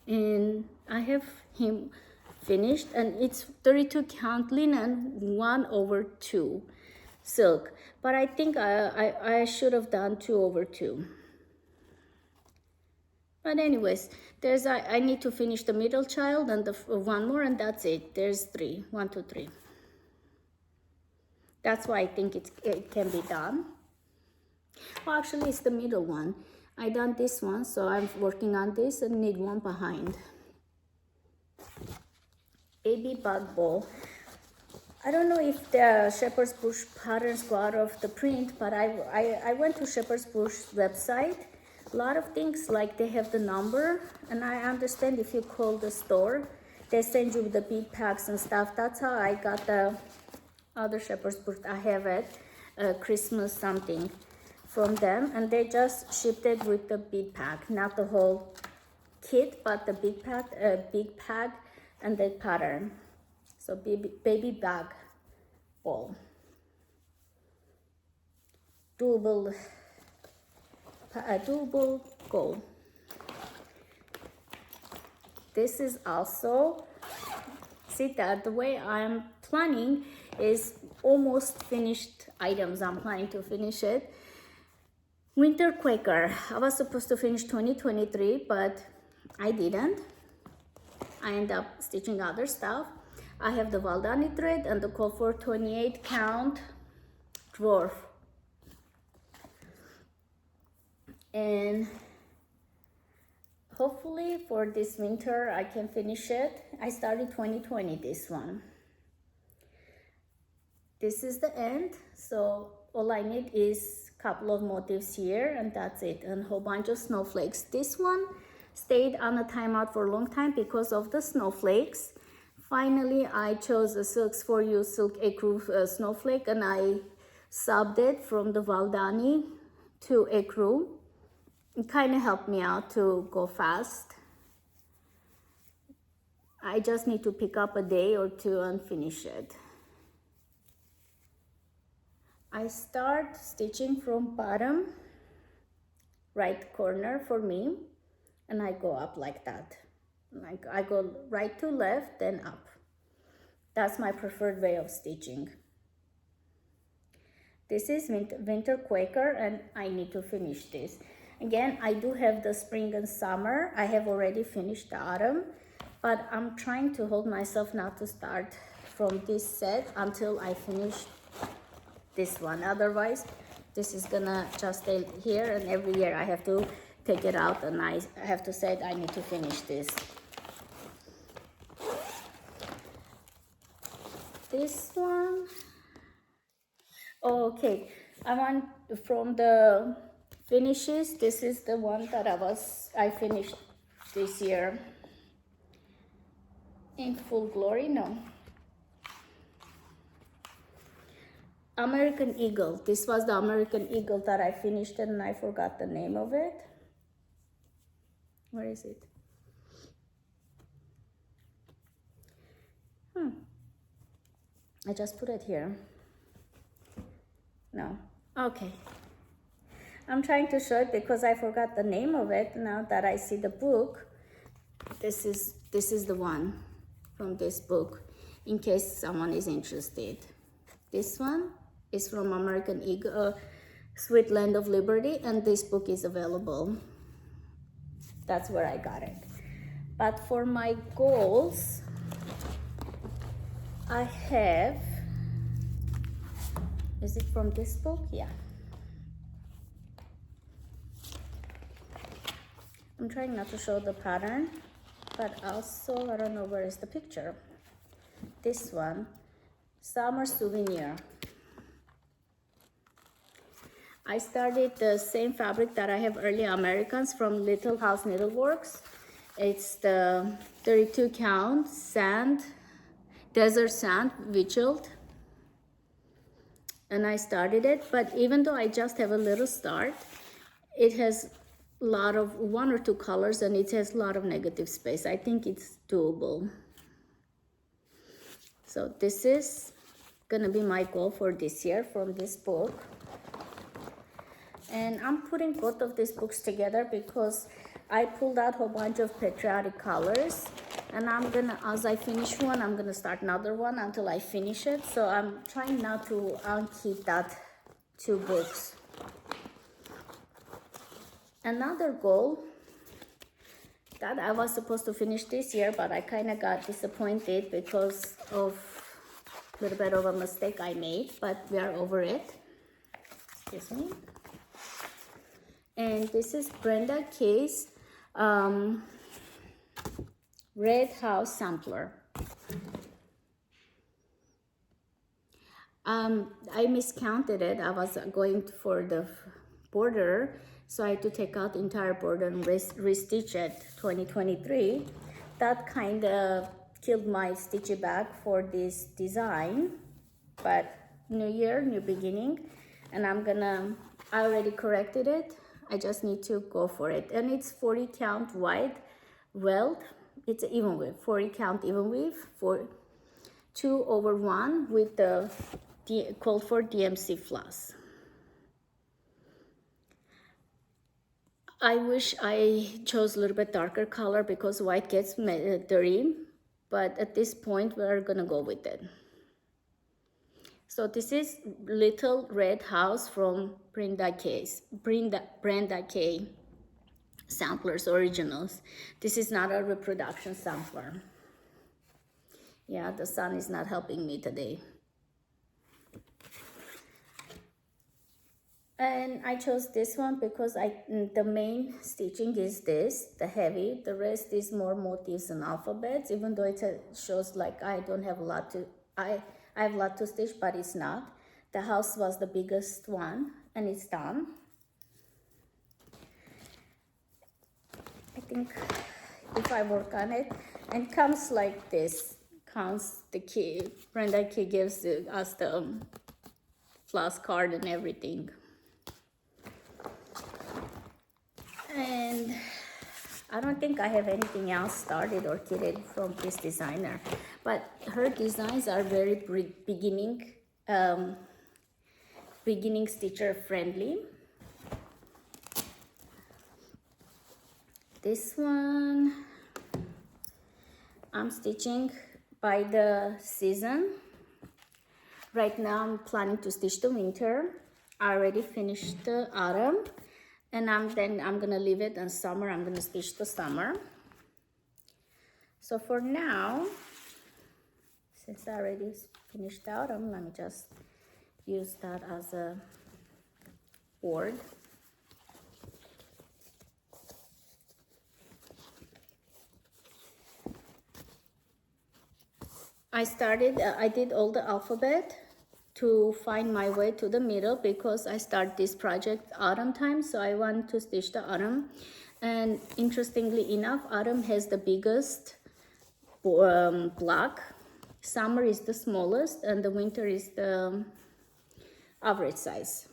And I have him finished and it's 32 count linen, 1/2 silk. But I think I should have done 2/2. But anyways, there's I need to finish the middle child and the one more and that's it. There's 3, 1, 2, 3. That's why I think it can be done. Well, actually, it's the middle one. I done this one, so I'm working on this and need one behind. Baby bug bowl. I don't know if the Shepherd's Bush patterns go out of the print, but I went to Shepherd's Bush website. A lot of things like they have the number, and I understand if you call the store, they send you the bead packs and stuff. That's how I got the other Shepherd's Bush. I have it, Christmas something from them, and they just shipped it with the bead pack, not the whole kit, but the big pack and the pattern. So baby bag bowl, doable goal. This is also, see that the way I'm planning is almost finished items. I'm planning to finish it. Winter Quaker. I was supposed to finish 2023, but I didn't. I end up stitching other stuff. I have the Valentine thread and the call for 28 count dwarf. And hopefully for this winter I can finish it. I started 2020 this one. This is the end, so all I need is a couple of motifs here and that's it, and a whole bunch of snowflakes. This one stayed on a timeout for a long time because of the snowflakes. Finally, I chose a Silks for You Silk Ecru snowflake and I subbed it from the Valentine to Ecru. It kind of helped me out to go fast. I just need to pick up a day or two and finish it. I start stitching from bottom right corner for me, and I go up like that. Like I go right to left, then up. That's my preferred way of stitching. This is Winter Quaker, and I need to finish this. Again, I do have the spring and summer. I have already finished the autumn, but I'm trying to hold myself not to start from this set until I finish this one. Otherwise, this is gonna just stay here, and every year I have to take it out, and I have to say I need to finish this. This one, oh, okay, I want from the finishes, this is the one that I finished this year in full glory. No, American Eagle. This was the American Eagle that I finished, and I forgot the name of it. Where is it? I just put it here. No. Okay. I'm trying to show it because I forgot the name of it. Now that I see the book, this is the one from this book, in case someone is interested. This one is from American Eagle, Sweet Land of Liberty, and this book is available. That's where I got it. But for my goals, I have, is it from this book? Yeah. I'm trying not to show the pattern, but also, I don't know where is the picture. This one, Summer Souvenir. I started the same fabric that I have early Americans from Little House Needleworks. It's the 32 count sand, desert sand witched, and I started it. But even though I just have a little start, it has a lot of 1 or 2 colors, and it has a lot of negative space. I think it's doable. So this is gonna be my goal for this year from this book. And I'm putting both of these books together because I pulled out a whole bunch of Patriotic colors, and I'm gonna, as I finish one, I'm gonna start another one until I finish it. So I'm trying not to keep that 2 books. Another goal that I was supposed to finish this year, but I kind of got disappointed because of a little bit of a mistake I made, but we are over it. Excuse me. And this is Brenda Kay's Red House Sampler. I miscounted it. I was going for the border, so I had to take out the entire border and restitch it 2023. That kind of killed my stitchy bag for this design, but new year, new beginning, and I already corrected it. I just need to go for it. And it's 40 count wide welt. It's even weave, 40 count even weave for 2/1 with the called for DMC floss. I wish I chose a little bit darker color because white gets dirty, but at this point we're gonna go with it. So this is Little Red House from Brenda Kay Samplers Originals. This is not a reproduction sampler. Yeah, the sun is not helping me today. And I chose this one because the main stitching is this, the heavy. The rest is more motifs and alphabets, even though it shows like I don't have a lot to, I have a lot to stitch, but it's not. The house was the biggest one, and it's done. I think if I work on it, and it comes like this, comes the key. Brenda Kay gives us the floss card and everything. And I don't think I have anything else started or kitted from this designer, but her designs are very beginning stitcher friendly. This one I'm stitching by the season. Right now I'm planning to stitch the winter. I already finished the autumn, and then I'm gonna leave it, and summer I'm gonna stitch the summer. So for now, since I already finished autumn, let me just use that as a board. I did all the alphabet to find my way to the middle, because I start this project autumn time, so I want to stitch the autumn. And interestingly enough, autumn has the biggest block, summer is the smallest, and the winter is the average size.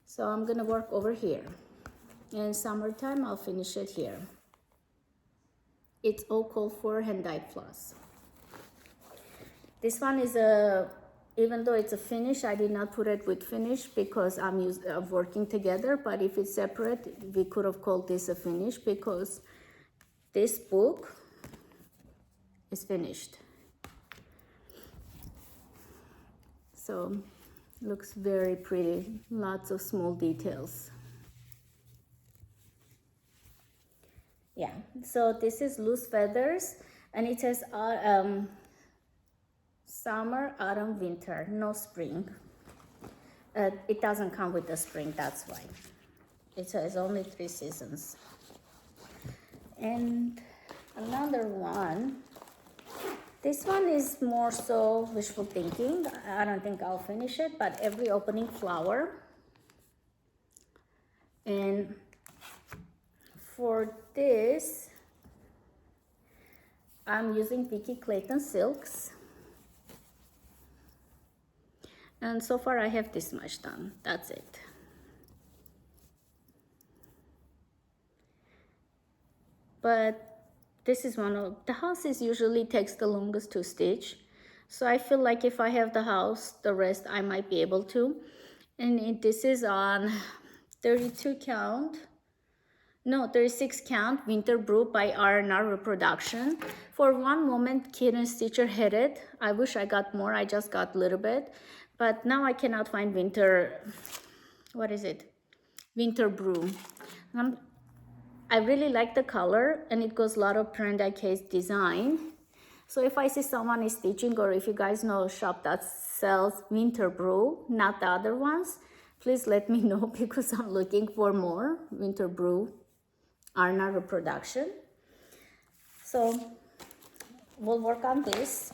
So I'm gonna work over here, and summertime I'll finish it here. It's all called for hand-dyed floss. This one is even though it's a finish, I did not put it with finish because I'm working together, but if it's separate, we could have called this a finish, because this book is finished. So looks very pretty, lots of small details. Yeah, so this is loose feathers, and it says summer, autumn, winter, no spring. It doesn't come with the spring, that's why. It says only 3 seasons. And another one, this one is more so wishful thinking. I don't think I'll finish it, but every opening flower. And for this, I'm using Vicky Clayton silks. And so far I have this much done, that's it. But this is one of the houses usually takes the longest to stitch. So I feel like if I have the house, the rest I might be able to. And this is on 32 count. No, 36 count Winter Brew by R&R Reproduction. For one moment, Kitten Stitcher had it. I wish I got more, I just got a little bit. But now I cannot find winter, what is it? Winter Brew. I really like the color, and it goes a lot of print case design. So if I see someone is stitching, or if you guys know a shop that sells Winter Brew, not the other ones, please let me know, because I'm looking for more Winter Brew R&R Reproduction. So we'll work on this.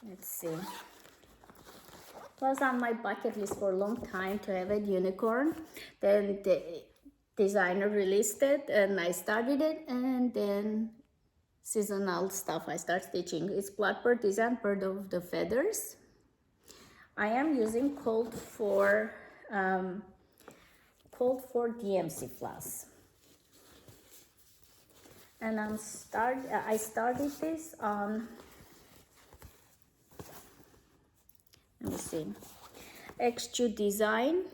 Let's see. It was on my bucket list for a long time to have a unicorn. Then the designer released it, and I started it, and then seasonal stuff I start stitching. It's Blackbird Design, Bird of the Feathers. I am using cold for DMC floss. And I started this on, let me see, X2 Design.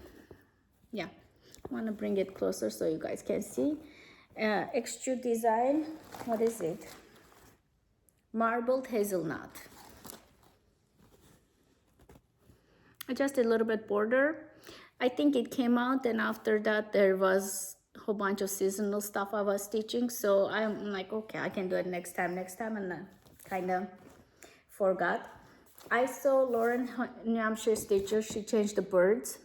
Yeah, I want to bring it closer so you guys can see. X2 Design, what is it? Marbled Hazelnut. Just a little bit border. I think it came out, and after that there was a whole bunch of seasonal stuff I was stitching, so I'm like, okay, I can do it next time, and I kind of forgot. I saw Lauren New Hampshire Stitcher, she changed the birds.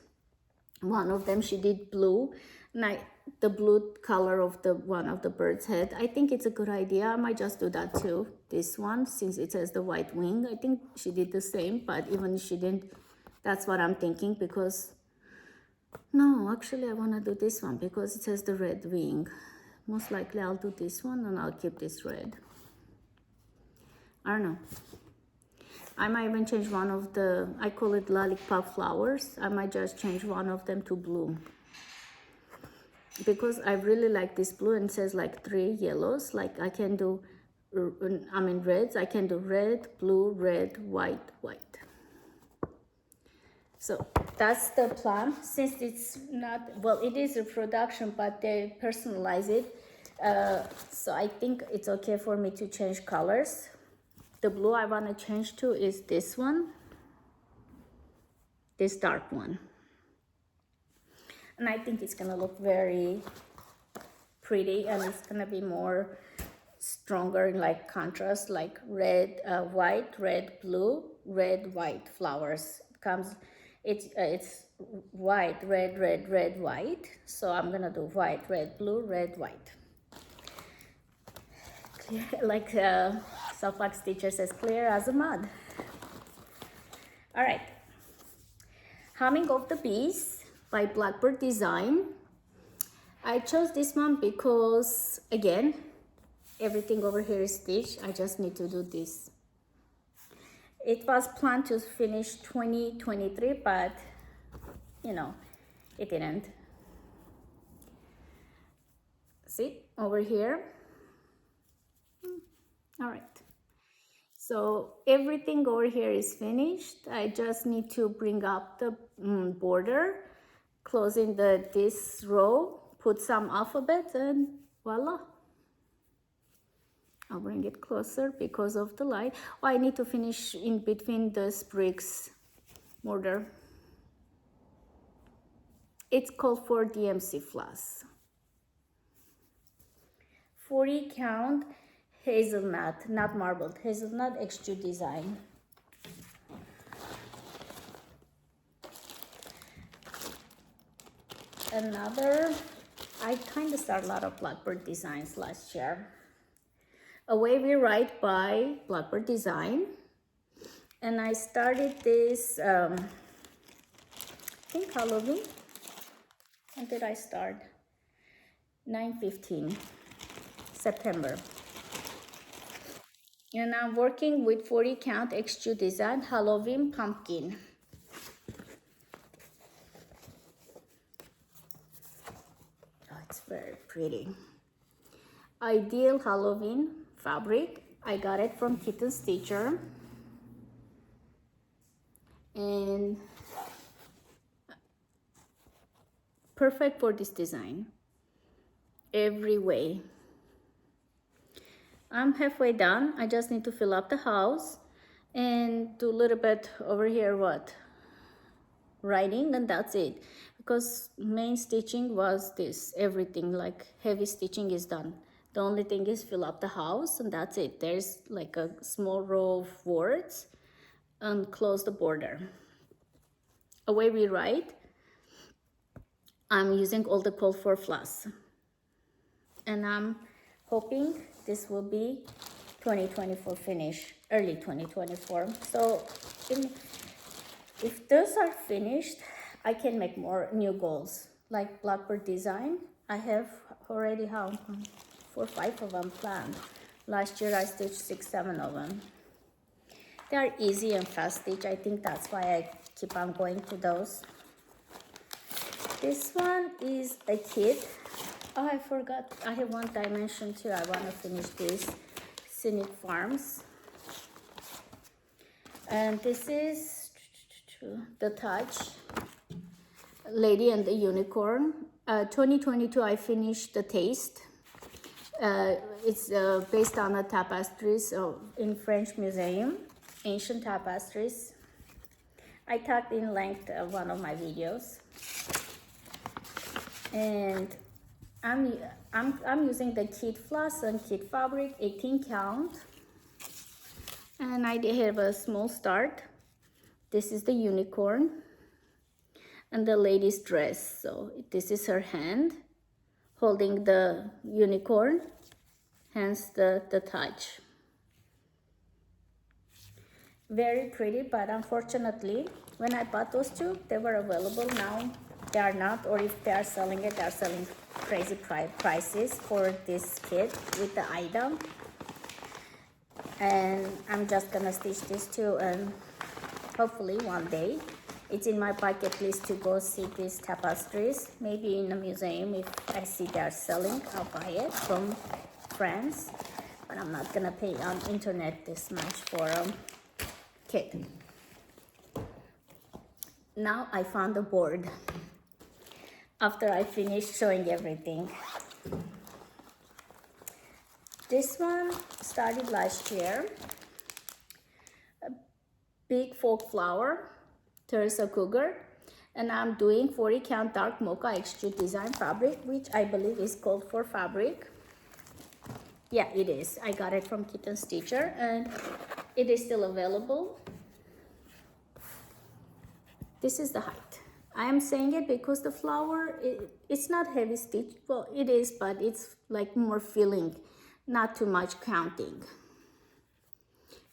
One of them she did blue, and the blue color of the one of the bird's head. I think it's a good idea. I might just do that too. This one, since it has the white wing, I think she did the same, but even if she didn't, that's what I'm thinking, because no, actually I want to do this one because it has the red wing. Most likely I'll do this one, and I'll keep this red. I don't know. I might even change one of the, I call it lollipop flowers. I might just change one of them to blue, because I really like this blue, and it says like 3 yellows. Like I can do, I mean reds, I can do red, blue, red, white, white. So that's the plan. Since it's not, well, it is a production, but they personalize it. So I think it's okay for me to change colors. The blue I want to change to is this one, this dark one. And I think it's gonna look very pretty, and it's gonna be more stronger, like contrast, like red, white, red, blue, red, white flowers. It's white, red, red, red, white. So I'm gonna do white, red, blue, red, white. Clear, like Self-Wax teacher says, clear as a mud. All right. Humming of the Bees by Blackbird Design. I chose this one because, again, everything over here is stitched. I just need to do this. It was planned to finish 2023, but you know, it didn't. See, over here. All right. So everything over here is finished. I just need to bring up the border, closing this row, put some alphabet, and voila. I'll bring it closer because of the light. Oh, I need to finish in between the sprigs border. It's called for DMC floss. 40 count hazelnut, not marbled, hazelnut extrude design. Another, I kind of started a lot of Blackbird Designs last year. Away We Write by Blackbird Design. And I started this, I think Halloween. When did I start? 9/15, September. And I'm working with 40 count extrude design, Halloween pumpkin. Oh, it's very pretty. Ideal Halloween fabric. I got it from Kitten Stitcher. And perfect for this design. Every way. I'm halfway done. I just need to fill up the house and do a little bit over here, writing, and that's it. Because main stitching was this, everything like heavy stitching is done. The only thing is fill up the house, and that's it. There's like a small row of words and close the border. Away We Write. I'm using all the call for floss. And I'm hoping this will be 2024 finish, early 2024. So if those are finished, I can make more new goals. Like Blackbird Design, I have already 4 or 5 of them planned. Last year I stitched 6, 7 of them. They are easy and fast stitch. I think that's why I keep on going to those. This one is a kit. Oh, I forgot. I have one dimension too. I want to finish this. Scenic Farms. And this is the Touch. Lady and the Unicorn. 2022 I finished the Taste. It's based on the tapestries in French Museum. Ancient tapestries. I tagged in length one of my videos. And I'm using the kit floss and kit fabric, 18 count. And I did have a small start. This is the unicorn and the lady's dress. So this is her hand holding the unicorn, hence the touch. Very pretty, but unfortunately, when I bought those two, they were available. Now they are not, or if they are selling it, they are selling crazy prices for this kit with the item. and I'm just gonna stitch this too, and hopefully one day it's in my bucket list to go see these tapestries, maybe in a museum. If I see they're selling, I'll buy it from friends, but I'm not gonna pay on internet this much for a kit. Now I found a board after I finished showing everything. This one started last year. A big folk flower, Teresa Cougar, and I'm doing 40 count dark mocha extrude design fabric, which I believe is called for fabric. Yeah, it is. I got it from Kitten Stitcher, and it is still available. This is the height. I am saying it because the flower, it's not heavy stitch. Well, it is, but it's like more filling, not too much counting.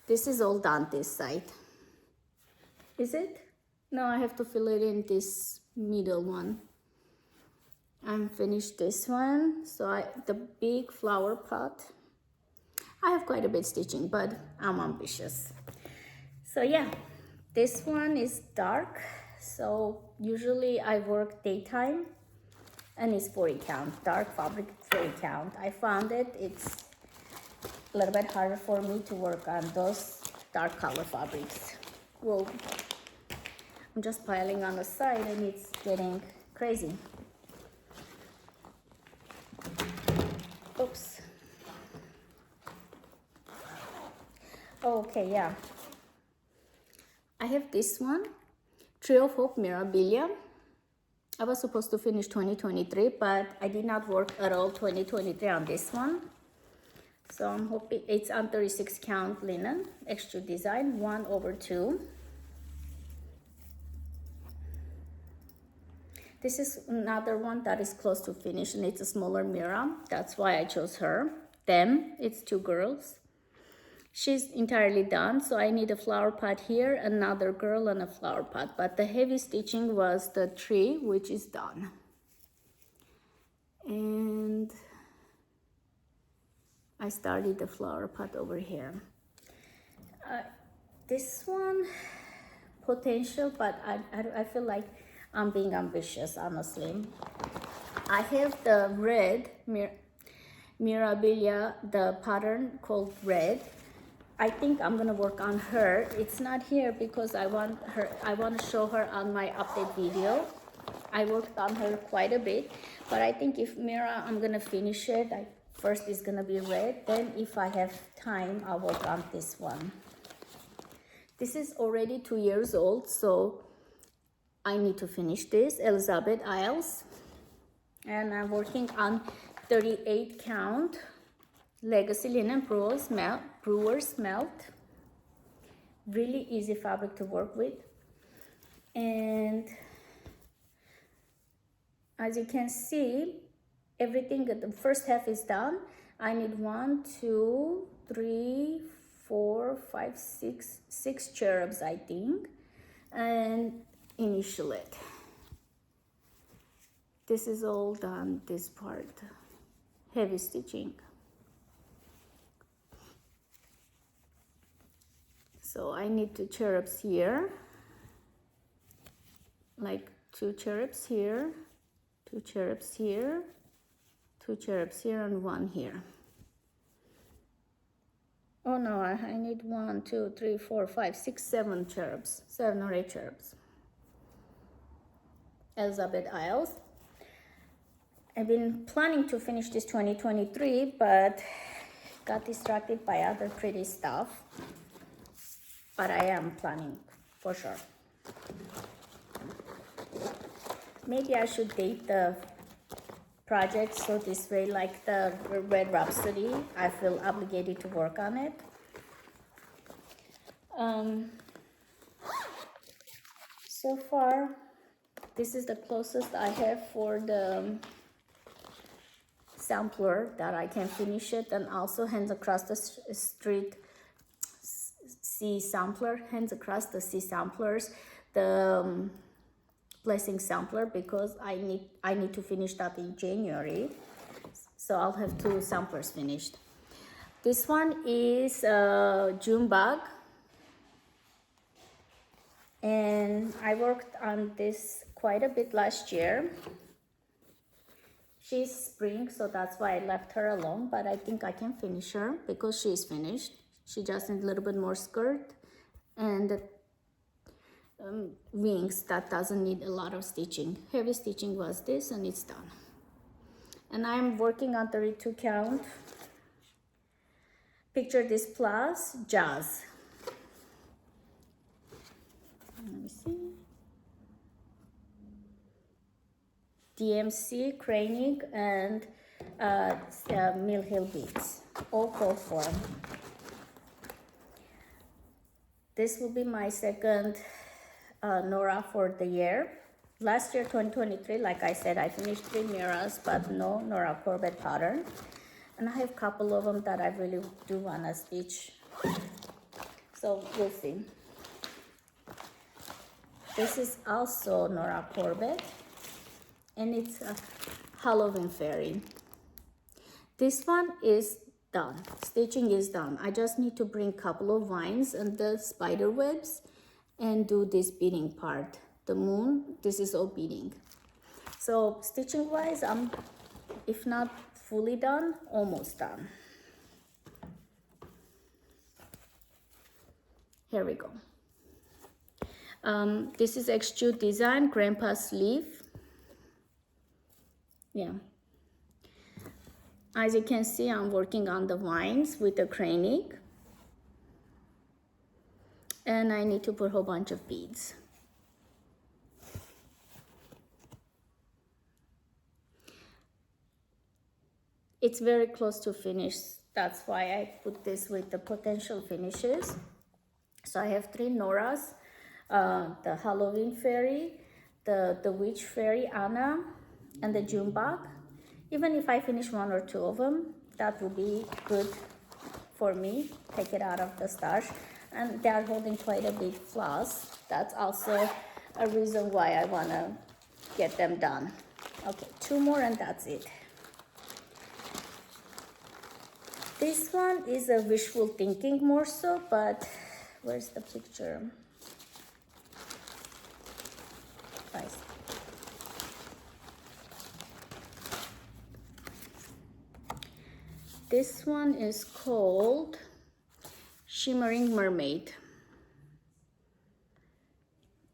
This is all done this side. Is it? No, I have to fill it in this middle one. I'm finished this one. So the big flower pot, I have quite a bit stitching, but I'm ambitious. So yeah, this one is dark. So usually I work daytime, and it's 40 count, dark fabric 40 count. I found it's a little bit harder for me to work on those dark color fabrics. Well, I'm just piling on the side and it's getting crazy. Oops. Okay, yeah. I have this one, Tree of Hope Mirabilia. I was supposed to finish 2023, but I did not work at all 2023 on this one. So I'm hoping it's on 36 count linen, extrude design, 1/2. This is another one that is close to finish, and it's a smaller Mira. That's why I chose her. It's 2 girls. She's entirely done, so I need a flower pot here, another girl, and a flower pot. But the heavy stitching was the tree, which is done. And I started the flower pot over here. This one, potential, but I feel like I'm being ambitious, honestly. I have the red Mirabilia, the pattern called Red. I think I'm gonna work on her. It's not here because I want to show her on my update video. I worked on her quite a bit, but I think if Mira, I'm gonna finish it. First is gonna be red, then if I have time, I'll work on this one. This is already 2 years old, so I need to finish this, Elizabeth Isles. And I'm working on 38 count Legacy Linen Brewer's Melt. Really easy fabric to work with. And as you can see, everything, the first half is done. I need 1, 2, 3, 4, 5, 6 cherubs, I think. And initial it. This is all done, this part, heavy stitching. So I need 2 cherubs here, like 2 cherubs here, 2 cherubs here, 2 cherubs here, and 1 here. Oh no, I need 1, 2, 3, 4, 5, 6, 7 cherubs, 7 or 8 cherubs. Elizabeth Isles. I've been planning to finish this 2023, but got distracted by other pretty stuff. But I am planning for sure. Maybe I should date the project so this way, like the Red Rhapsody, I feel obligated to work on it. So far, this is the closest I have for the sampler that I can finish it, and also Hands Across the Street C sampler, Hands Across the C samplers, the Blessing sampler, because I need to finish that in January, so I'll have 2 samplers finished. This one is a June bag, and I worked on this quite a bit last year. She's spring, so that's why I left her alone, but I think I can finish her because she's finished. She just needs a little bit more skirt and wings that doesn't need a lot of stitching. Heavy stitching was this, and it's done. And I'm working on 32 count. Picture this plus jazz. Let me see. DMC, craning, and Mill Hill beads, all called for. This will be my second Nora for the year. Last year, 2023, like I said, I finished 3 mirrors, but no Nora Corbett pattern. And I have a couple of them that I really do want to stitch. So we'll see. This is also Nora Corbett, and it's a Halloween fairy. This one is done. Stitching is done. I just need to bring a couple of vines and the spider webs and do this beading part. The moon, this is all beading. So stitching wise, I'm, if not fully done, almost done. Here we go. This is Extrude Design, Grandpa's Sleeve. Yeah. As you can see, I'm working on the vines with the craning. And I need to put a whole bunch of beads. It's very close to finish. That's why I put this with the potential finishes. So I have 3 Noras, the Halloween fairy, the witch fairy Anna, and the June bug. Even if I finish 1 or 2 of them, that will be good for me. Take it out of the stash. And they are holding quite a big floss. That's also a reason why I want to get them done. Okay, 2 more and that's it. This one is a wishful thinking more so, but where's the picture? Nice. This one is called Shimmering Mermaid.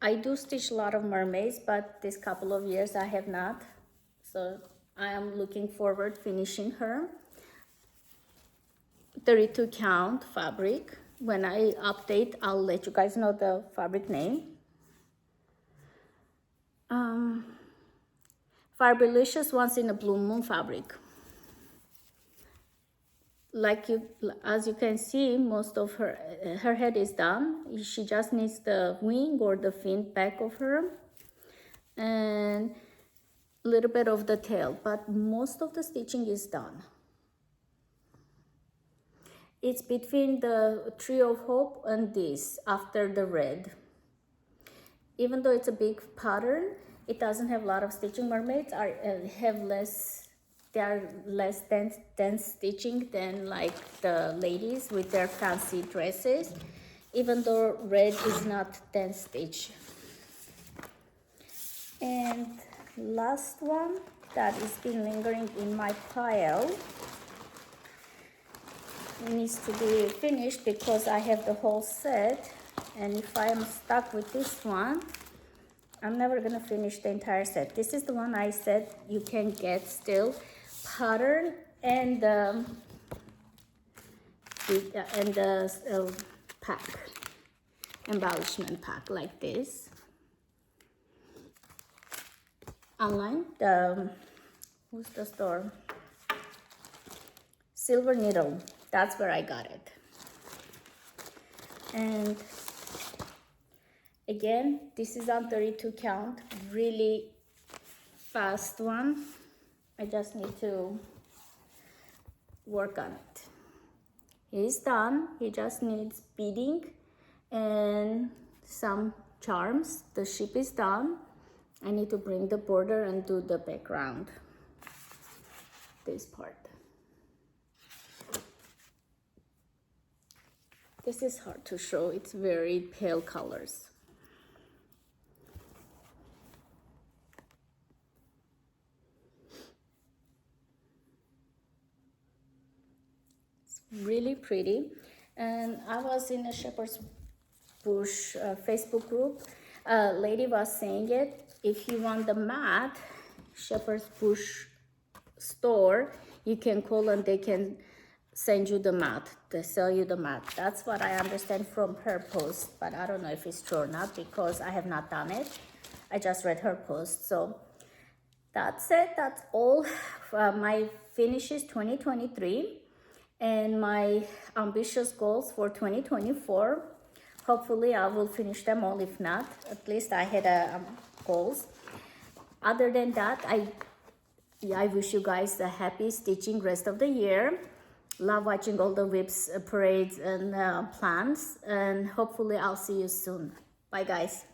I do stitch a lot of mermaids, but this couple of years I have not. So I am looking forward finishing her. 32 count fabric. When I update, I'll let you guys know the fabric name. Fabrilicious Once in a Blue Moon fabric. As you can see, most of her head is done. She just needs the wing or the fin back of her and a little bit of the tail, but most of the stitching is done. It's between the Tree of Hope and this, after the red. Even though it's a big pattern, it doesn't have a lot of stitching. Mermaids they are less dense stitching than like the ladies with their fancy dresses, even though red is not dense stitch. And last one that is been lingering in my pile needs to be finished because I have the whole set, and if I am stuck with this one, I'm never gonna finish the entire set. This is the one I said you can get still pattern and the pack, embellishment pack like this online. Who's the store? Silver Needle. That's where I got it. And again, this is on 32 count, really fast one. I just need to work on it. He's done. He just needs beading and some charms. The ship is done. I need to bring the border and do the background, this part. This is hard to show. It's very pale colors. It's really pretty. And I was in a shepherd's bush Facebook group. A lady was saying it, if you want the mat, shepherd's bush store, you can call and they can send you the mat. They sell you the mat. That's what I understand from her post, but I don't know if it's true or not because I have not done it. I just read her post. So that's it. That's all. My finish is 2023 and my ambitious goals for 2024. Hopefully I will finish them all. If not, at least I had goals. Other than that, I wish you guys a happy stitching rest of the year. Love watching all the WIPs, parades and plans, and hopefully I'll see you soon. Bye guys.